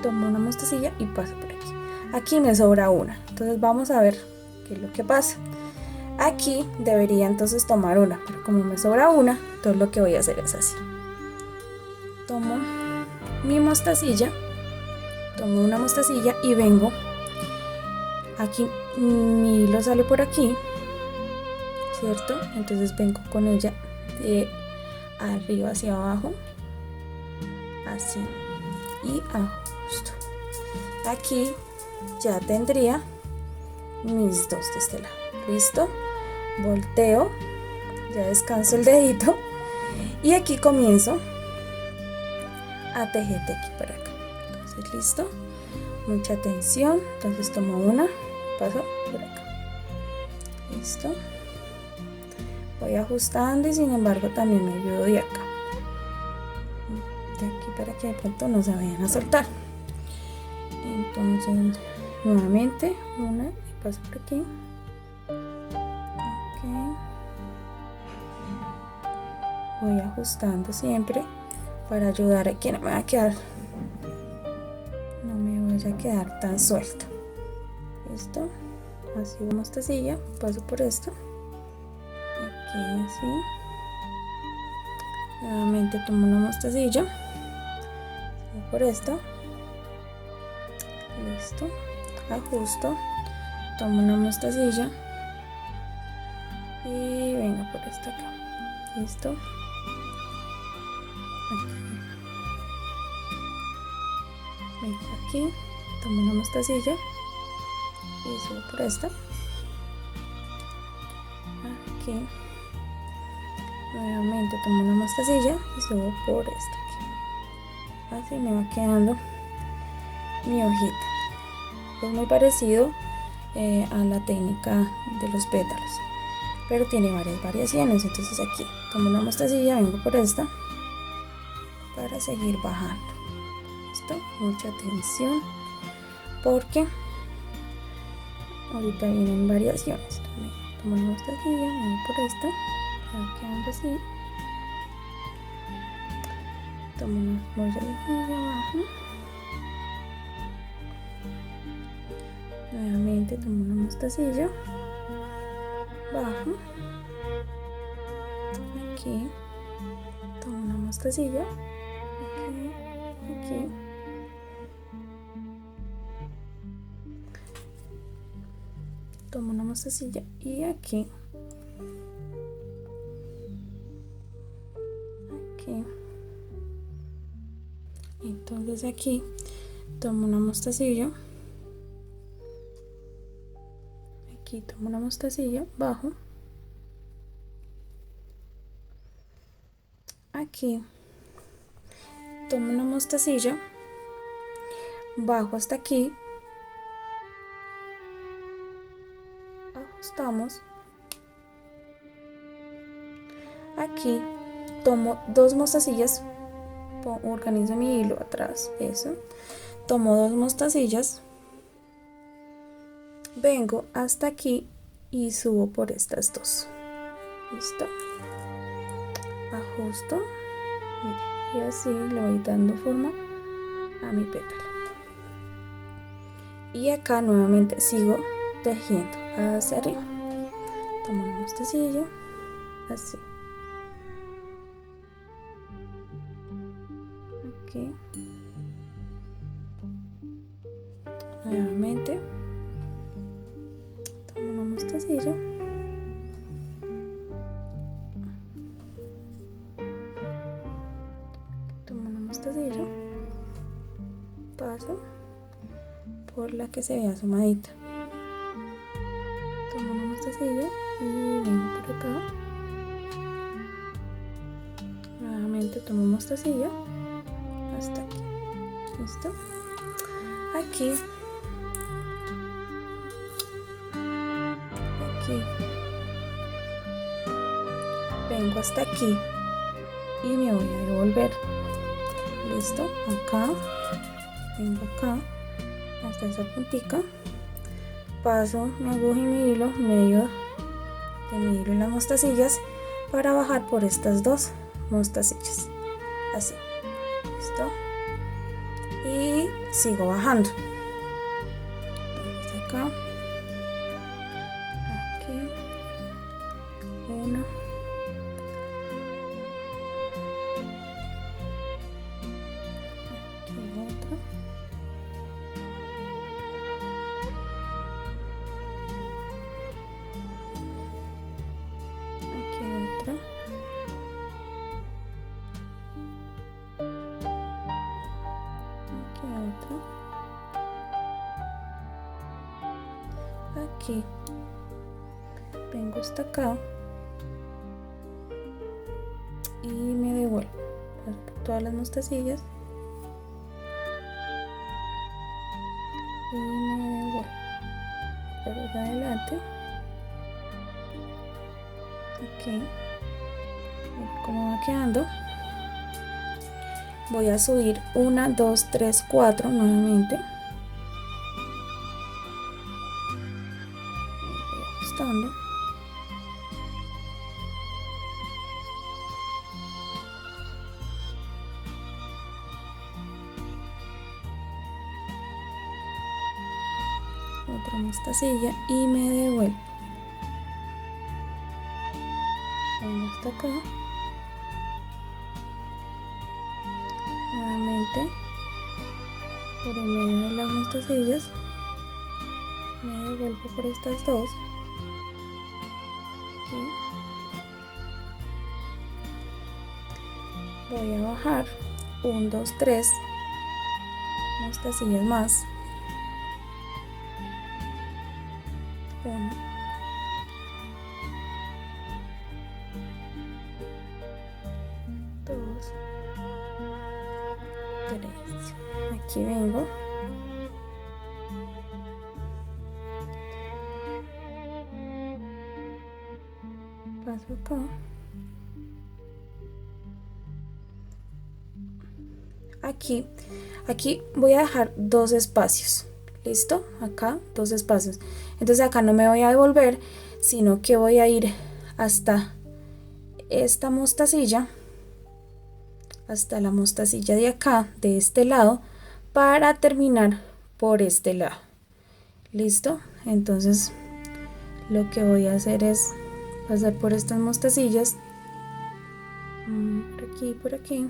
Tomo una mostacilla y paso por aquí. Aquí me sobra una, entonces vamos a ver qué es lo que pasa. Aquí debería entonces tomar una, pero como me sobra una, entonces lo que voy a hacer es así. Tomo mi mostacilla, tomo una mostacilla y vengo. Aquí mi hilo sale por aquí, ¿cierto? Entonces vengo con ella de arriba hacia abajo, así, y ajusto. Aquí ya tendría mis dos de este lado. Listo. Volteo, ya descanso el dedito y aquí comienzo a tejer de aquí para acá. Entonces, listo. Mucha atención. Entonces tomo una, paso por acá. Listo. Voy ajustando y sin embargo también me ayudo de acá. De aquí para que de pronto no se vayan a soltar. Entonces nuevamente una y paso por aquí. Okay. Voy ajustando siempre para ayudar a que no me vaya a quedar tan suelto. Listo. Así una mostacilla, paso por esto. Aquí así. Nuevamente tomo una mostacilla, por esto. Listo. ajusto, tomo una mostacilla y vengo por esta acá. Listo. Vengo aquí, tomo una mostacilla y subo por esta. Aquí. Nuevamente tomo una mostacilla y subo por esta aquí. Así me va quedando mi hojita. Es muy parecido a la técnica de los pétalos, pero tiene varias variaciones. Entonces aquí tomo una mostacilla, vengo por esta para seguir bajando. ¿Listo? Mucha atención porque ahorita vienen variaciones. Tomo una mostacilla, vengo por esta, va quedando así. Tomo una mostacilla, bajo. Nuevamente tomo una mostacilla, bajo. Aquí tomo una mostacilla, aquí. Tomo una mostacilla y aquí. Entonces aquí tomo una mostacilla, aquí tomo una mostacilla, bajo, aquí tomo una mostacilla, bajo hasta aquí, ajustamos, aquí tomo dos mostacillas, organizo mi hilo atrás, eso, tomo dos mostacillas, vengo hasta aquí y subo por estas dos. Listo, ajusto y así le voy dando forma a mi pétalo. Y acá nuevamente sigo tejiendo hacia arriba. Tomo una mostacilla, así. Aquí. Nuevamente. Tomo una mostacilla. Tomo una mostacilla. Paso por la que se vea asomadita. Tomo una mostacilla y vengo por acá. Nuevamente tomo mostacilla hasta aquí. ¿Listo? Aquí. Vengo hasta aquí y me voy a devolver. Listo, acá, vengo acá hasta esa puntica, paso mi aguja y mi hilo medio de mi hilo y las mostacillas para bajar por estas dos mostacillas, así. Listo, y sigo bajando. Hasta acá. Una, aquí otra, aquí otra, aquí otra, aquí vengo hasta acá y me devuelvo, paso por todas las mostacillas y me devuelvo por adelante. Aquí, como va quedando, voy a subir 1, 2, 3, 4 nuevamente, voy ajustando. Otra mostacilla y me devuelvo. Vengo hasta acá. Nuevamente por el medio de las mostacillas Me devuelvo por estas dos. Voy a bajar 1, 2, 3 mostacillas más. 1, 2, 3. Aquí vengo. Paso acá. Aquí voy a dejar 2 espacios. ¿Listo? Acá 2 espacios. Entonces acá no me voy a devolver, sino que voy a ir hasta esta mostacilla, hasta la mostacilla de acá, de este lado, para terminar por este lado. ¿Listo? Entonces lo que voy a hacer es pasar por estas mostacillas, por aquí.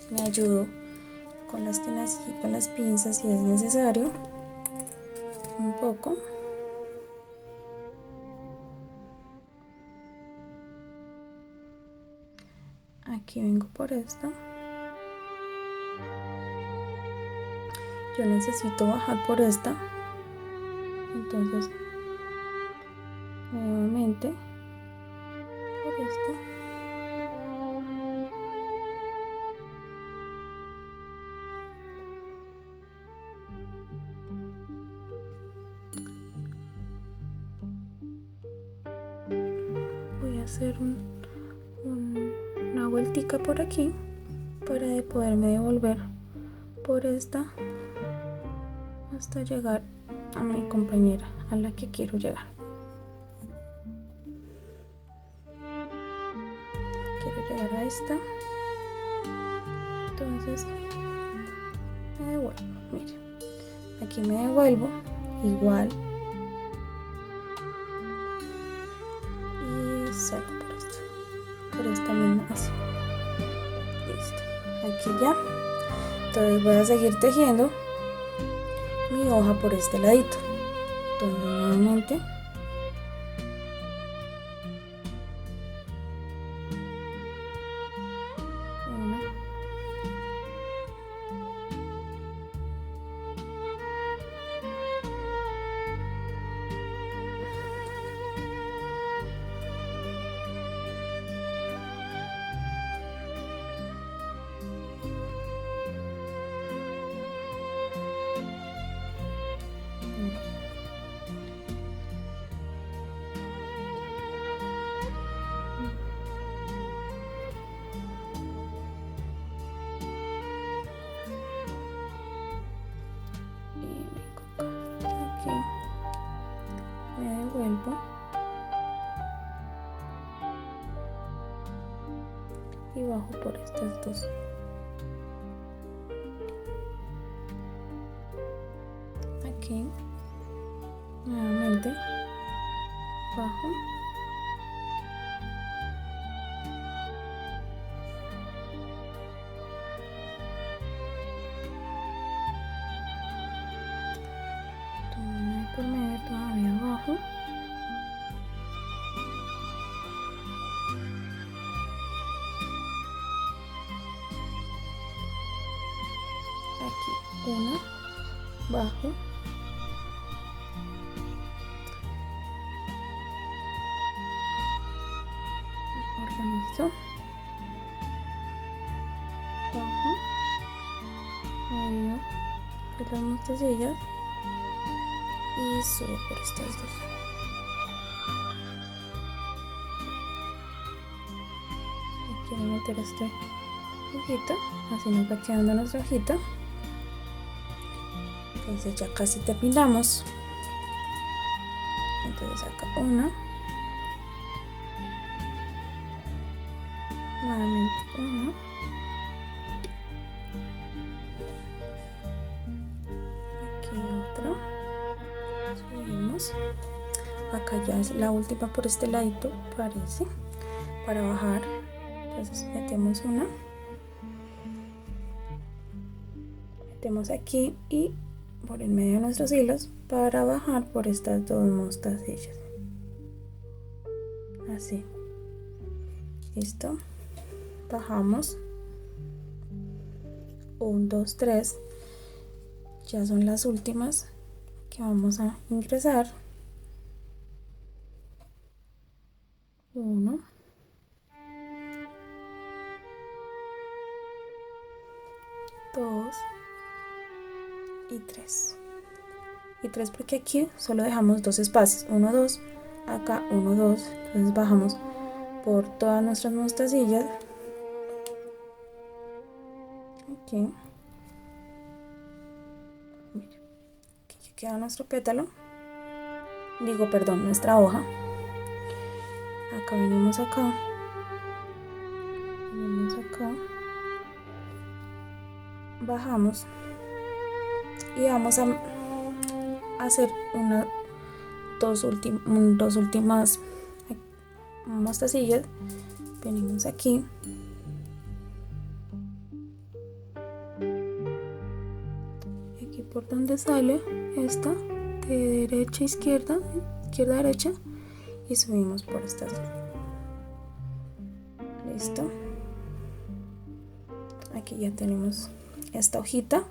Me ayudo con las tenazas y con las pinzas si es necesario, un poco. Aquí vengo por esto. Yo necesito bajar por esta, entonces nuevamente por esta. Voy a hacer una vueltica por aquí para poderme devolver por esta hasta llegar a mi compañera, a la que quiero llegar. Quiero llegar a esta, entonces me devuelvo. Mire, aquí me devuelvo igual y salgo por esta misma así. Listo, aquí ya. Entonces voy a seguir tejiendo mi hoja por este ladito. Entonces nuevamente una, me devuelvo y bajo por estas dos. Aquí nuevamente bajo por medio, todavía abajo, aquí una, bajo, organizo, bajo, medio de las mostacillas y subo por estas dos. Y quiero meter este hojita, así nos va quedando nuestra hojita. Entonces ya casi terminamos. Entonces acá una, nuevamente una, aquí otra, subimos. Acá ya es la última por este ladito, parece, para bajar. Entonces metemos metemos aquí y por en medio de nuestros hilos para bajar por estas dos mostacillas, así. Listo, bajamos 1 2 3, ya son las últimas que vamos a ingresar. 1 2 y 3 porque aquí solo dejamos dos espacios, 1 2, acá 1 2, entonces bajamos por todas nuestras mostacillas. Aquí, mira, aquí ya queda nuestro pétalo, digo perdón, nuestra hoja. Acá venimos acá, bajamos y vamos a hacer dos últimas mostacillas. Venimos aquí, por donde sale esta, de derecha a izquierda, izquierda a derecha, y subimos por estas dos. Listo, aquí ya tenemos esta hojita.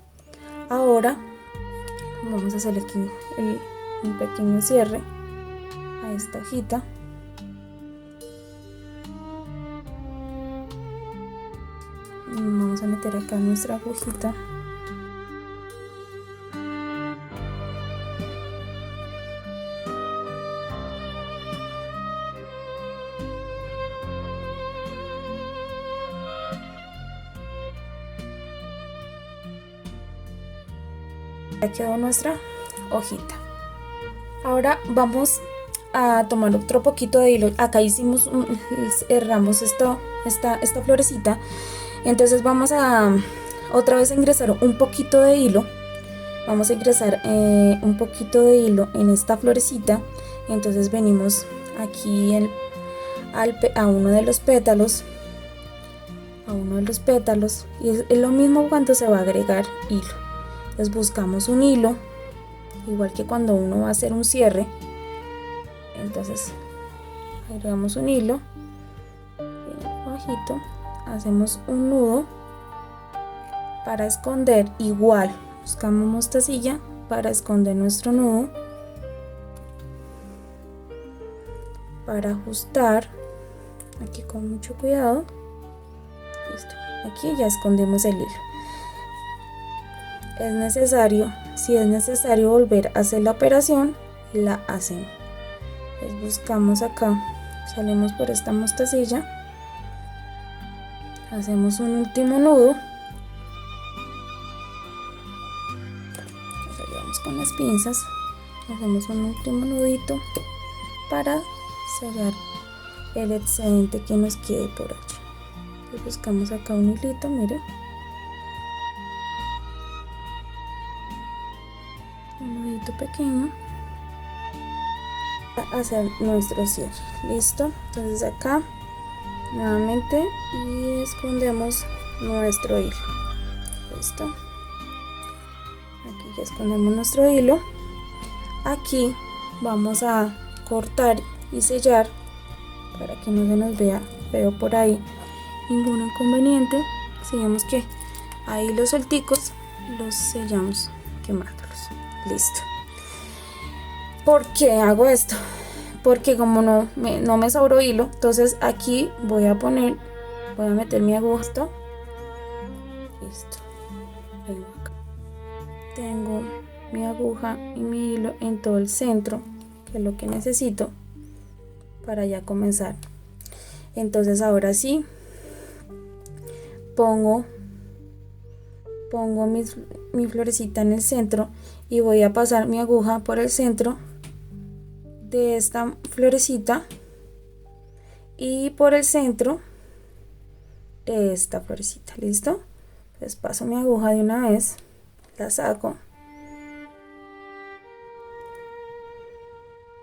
Ahora vamos a hacer aquí un pequeño cierre a esta hojita. Vamos a meter acá nuestra agujita. Ya quedó nuestra hojita. Ahora vamos a tomar otro poquito de hilo. Acá hicimos cerramos esta florecita, entonces vamos a otra vez a ingresar un poquito de hilo. Vamos a ingresar un poquito de hilo en esta florecita. Entonces venimos aquí a uno de los pétalos, y es lo mismo cuando se va a agregar hilo. Entonces buscamos un hilo, igual que cuando uno va a hacer un cierre. Entonces agregamos un hilo, bajito, hacemos un nudo para esconder, igual buscamos mostacilla para esconder nuestro nudo, para ajustar aquí con mucho cuidado. Listo, aquí ya escondemos el hilo. Si es necesario volver a hacer la operación, la hacemos. Entonces buscamos acá, salimos por esta mostacilla, hacemos un último nudo, nos ayudamos con las pinzas, hacemos un último nudito para sellar el excedente que nos quede por allí. Entonces buscamos acá un hilito, mire, un nudito pequeño, para hacer nuestro cierre. Listo, entonces acá nuevamente y escondemos nuestro hilo. Listo, aquí ya escondemos nuestro hilo. Aquí vamos a cortar y sellar para que no se nos vea feo por ahí, ningún inconveniente. Si vemos que hay hilos suelticos, los sellamos quemándolos. Listo. ¿Por qué hago esto? Porque como no me sobró hilo, entonces aquí voy a meter mi aguja. Listo. Vengo acá. Tengo mi aguja y mi hilo en todo el centro, que es lo que necesito para ya comenzar. Entonces ahora sí pongo mi florecita en el centro y voy a pasar mi aguja por el centro de esta florecita y por el centro de esta florecita. Listo, entonces paso mi aguja de una vez, la saco,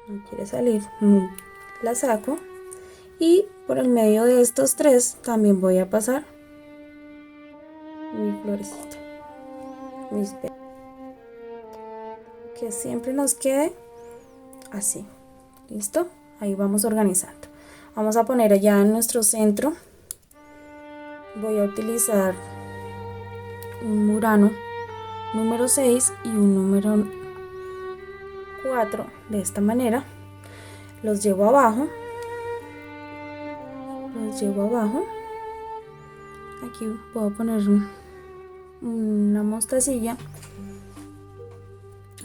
no quiere salir, la saco, y por el medio de estos tres también voy a pasar mi florecita, mis pétalos. que siempre nos quede así. ¿Listo? Ahí vamos organizando. Vamos a poner allá en nuestro centro. Voy a utilizar un murano número 6 y un número 4 de esta manera. Los llevo abajo. Aquí puedo poner una mostacilla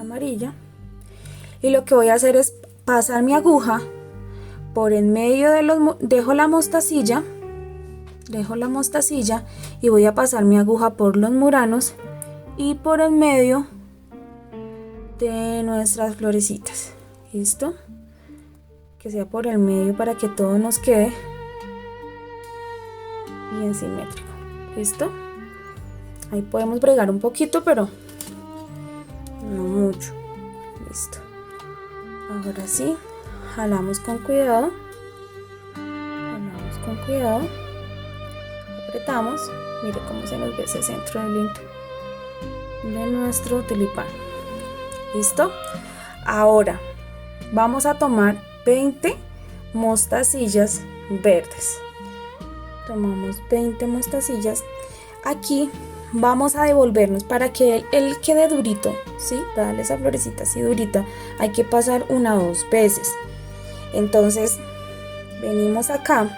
amarilla. Y lo que voy a hacer es pasar mi aguja por en medio de los... Dejo la mostacilla y voy a pasar mi aguja por los muranos y por el medio de nuestras florecitas. ¿Listo? Que sea por el medio para que todo nos quede bien simétrico. ¿Listo? Ahí podemos bregar un poquito, pero no mucho. Listo. Ahora sí, jalamos con cuidado. Apretamos. Mire cómo se nos ve ese centro de nuestro tulipán. ¿Listo? Ahora vamos a tomar 20 mostacillas verdes. Tomamos 20 mostacillas. Aquí vamos a devolvernos para que él quede durito, ¿sí? Para darle esa florecita así durita, hay que pasar 1 o 2 veces. Entonces venimos acá,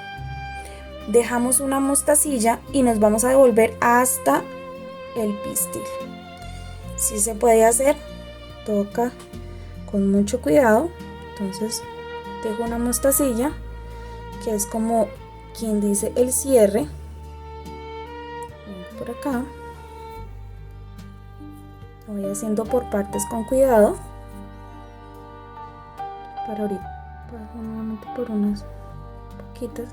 dejamos una mostacilla y nos vamos a devolver hasta el pistil. Si se puede hacer, toca con mucho cuidado. Entonces dejo una mostacilla que es como quien dice el cierre. Vengo por acá, lo voy haciendo por partes con cuidado. Para ahorita paso nuevamente por unas poquitas.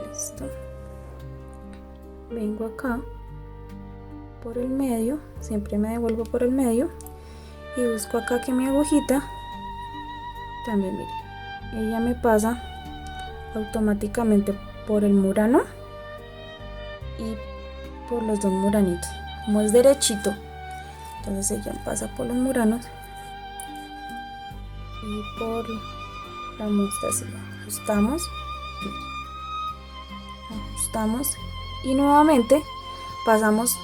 Listo. Vengo acá por el medio, siempre me devuelvo por el medio y busco acá que mi agujita también, mire, ella me pasa automáticamente por el murano y por los dos muranitos. Como es derechito, entonces ella pasa por los muranos y por la mostacilla. Ajustamos y nuevamente pasamos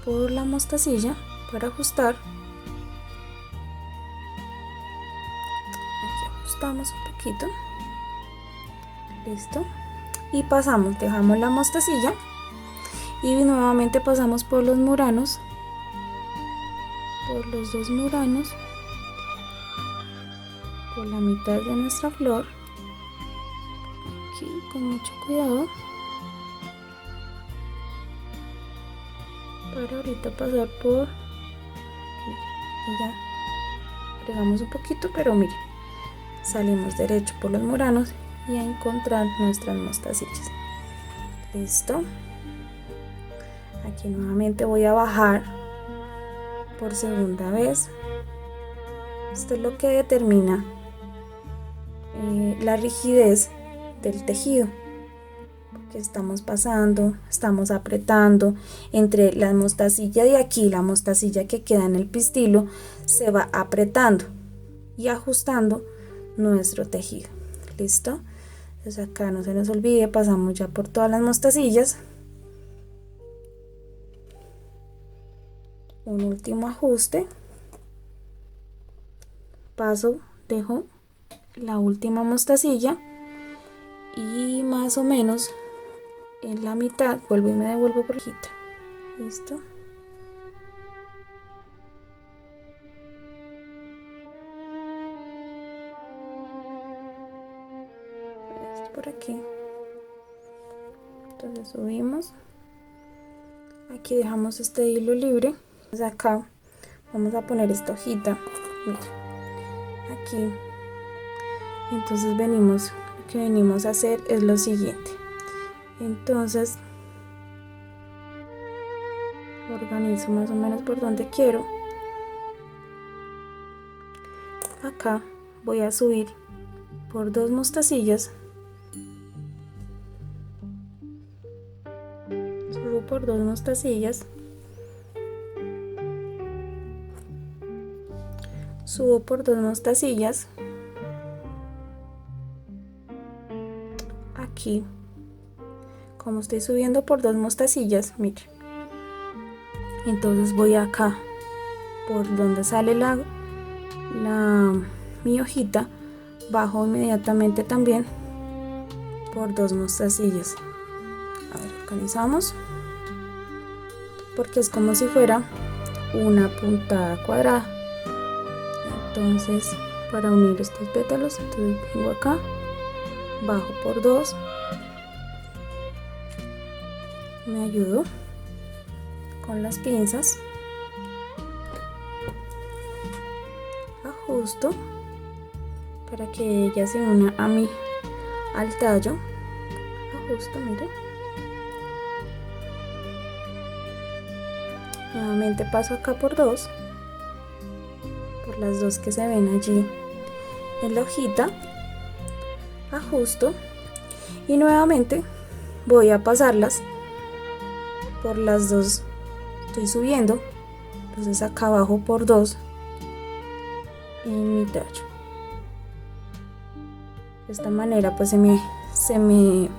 por la mostacilla para ajustar. Aquí ajustamos un poquito. Listo. Y pasamos, dejamos la mostacilla y nuevamente pasamos por los muranos, por los dos muranos, por la mitad de nuestra flor. Aquí con mucho cuidado para ahorita pasar por aquí. Y ya pegamos un poquito, pero mire, salimos derecho por los muranos y a encontrar nuestras mostacillas. Listo. Aquí nuevamente voy a bajar por segunda vez. Esto es lo que determina la rigidez del tejido, porque estamos pasando, estamos apretando entre la mostacilla de aquí, la mostacilla que queda en el pistilo, se va apretando y ajustando nuestro tejido. ¿Listo? Entonces acá no se nos olvide, pasamos ya por todas las mostacillas. Un último ajuste. Paso, dejo la última mostacilla y más o menos en la mitad vuelvo y me devuelvo por aquí. ¿Listo? Por aquí. Entonces subimos. Aquí dejamos este hilo libre. Entonces acá vamos a poner esta hojita. Mira, aquí. Entonces venimos, lo que venimos a hacer es lo siguiente. Entonces organizo más o menos por donde quiero. Acá voy a subir por 2 mostacillas. Subo por 2 mostacillas. subo por 2 mostacillas aquí. Como estoy subiendo por 2 mostacillas, miren, entonces voy acá por donde sale mi hojita, bajo inmediatamente también por 2 mostacillas. A ver, organizamos, porque es como si fuera una puntada cuadrada. Entonces, para unir estos pétalos, entonces vengo acá, bajo por 2, me ayudo con las pinzas, ajusto para que ella se una al tallo, ajusto, miren, nuevamente paso acá por 2, por las 2 que se ven allí en la hojita, ajusto y nuevamente voy a pasarlas por las 2, estoy subiendo, entonces acá abajo por 2 en mi tallo. De esta manera pues se me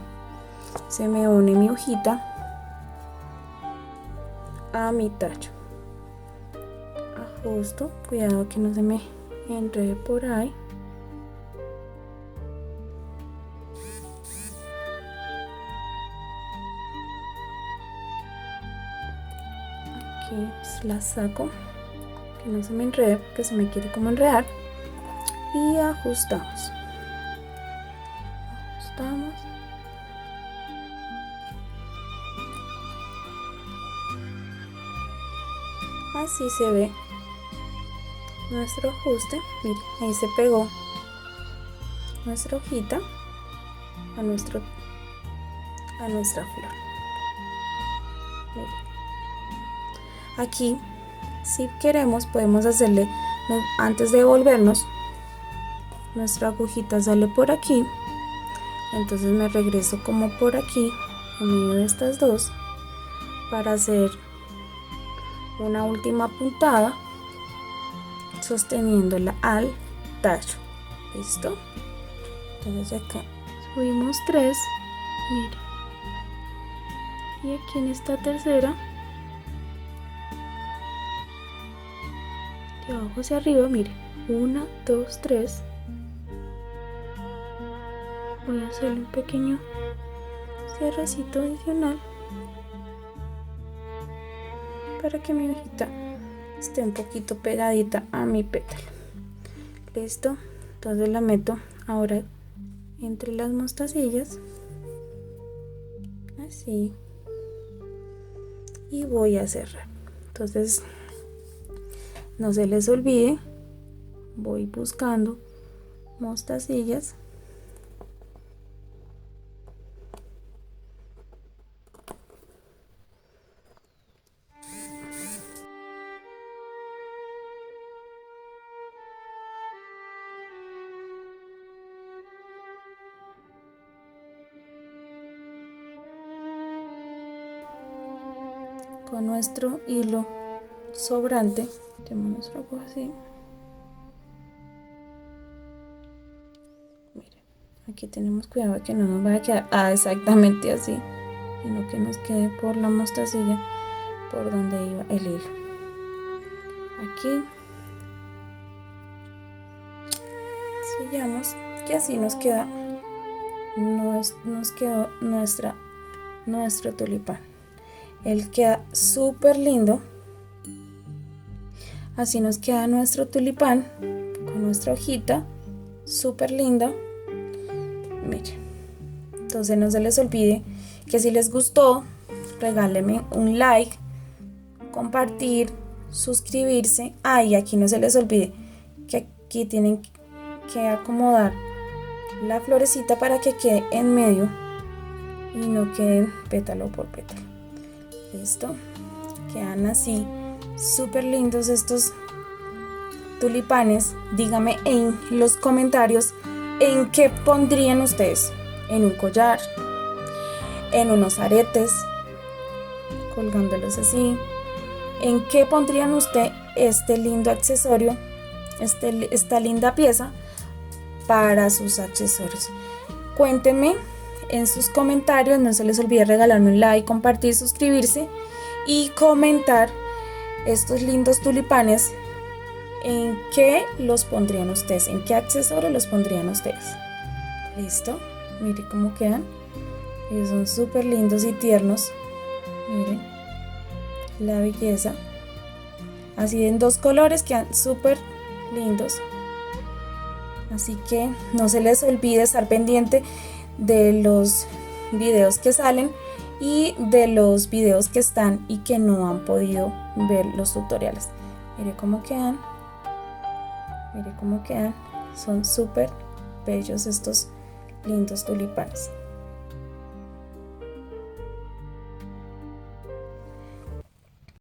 une mi hojita a mi tallo. Ajusto, cuidado que no se me enrede por ahí. Aquí la saco, que no se me enrede porque se me quiere como enredar, y ajustamos. Así se ve nuestro ajuste. Miren, ahí se pegó nuestra hojita a nuestra flor. Miren. Aquí, si queremos, podemos hacerle, antes de volvernos, nuestra agujita sale por aquí, entonces me regreso como por aquí en medio de estas dos para hacer una última puntada sosteniéndola al tallo. ¿Listo? Entonces acá subimos 3, mira, y aquí en esta tercera, de abajo hacia arriba, mire, 1, 2, 3. Voy a hacerle un pequeño cierrecito adicional para que mi hojita esté un poquito pegadita a mi pétalo. Listo, entonces la meto ahora entre las mostacillas, así, y voy a cerrar. Entonces no se les olvide, voy buscando mostacillas con nuestro hilo sobrante. Tenemos nuestra aguja así. Miren, aquí tenemos cuidado de que no nos vaya a quedar exactamente así, sino que nos quede por la mostacilla por donde iba el hilo. Aquí sellamos, y así nos queda, nos quedó nuestro tulipán. Él queda súper lindo. Así nos queda nuestro tulipán con nuestra hojita súper linda. Miren, entonces no se les olvide que si les gustó, regálenme un like, compartir, suscribirse. Y aquí no se les olvide que aquí tienen que acomodar la florecita para que quede en medio y no quede pétalo por pétalo. Listo, quedan así súper lindos estos tulipanes. Díganme en los comentarios en qué pondrían ustedes, en un collar, en unos aretes, colgándolos así. ¿En qué pondrían usted este lindo accesorio esta linda pieza para sus accesorios. Cuéntenme en sus comentarios, no se les olvide regalarme un like, compartir, suscribirse y comentar estos lindos tulipanes. ¿En qué los pondrían ustedes? ¿En qué accesorio los pondrían ustedes? ¿Listo? Miren cómo quedan. Ellos son súper lindos y tiernos. Miren la belleza. Así en dos colores quedan súper lindos. Así que no se les olvide estar pendiente de los videos que salen y de los videos que están y que no han podido ver los tutoriales. Mire cómo quedan. Mire cómo quedan. Son súper bellos estos lindos tulipanes.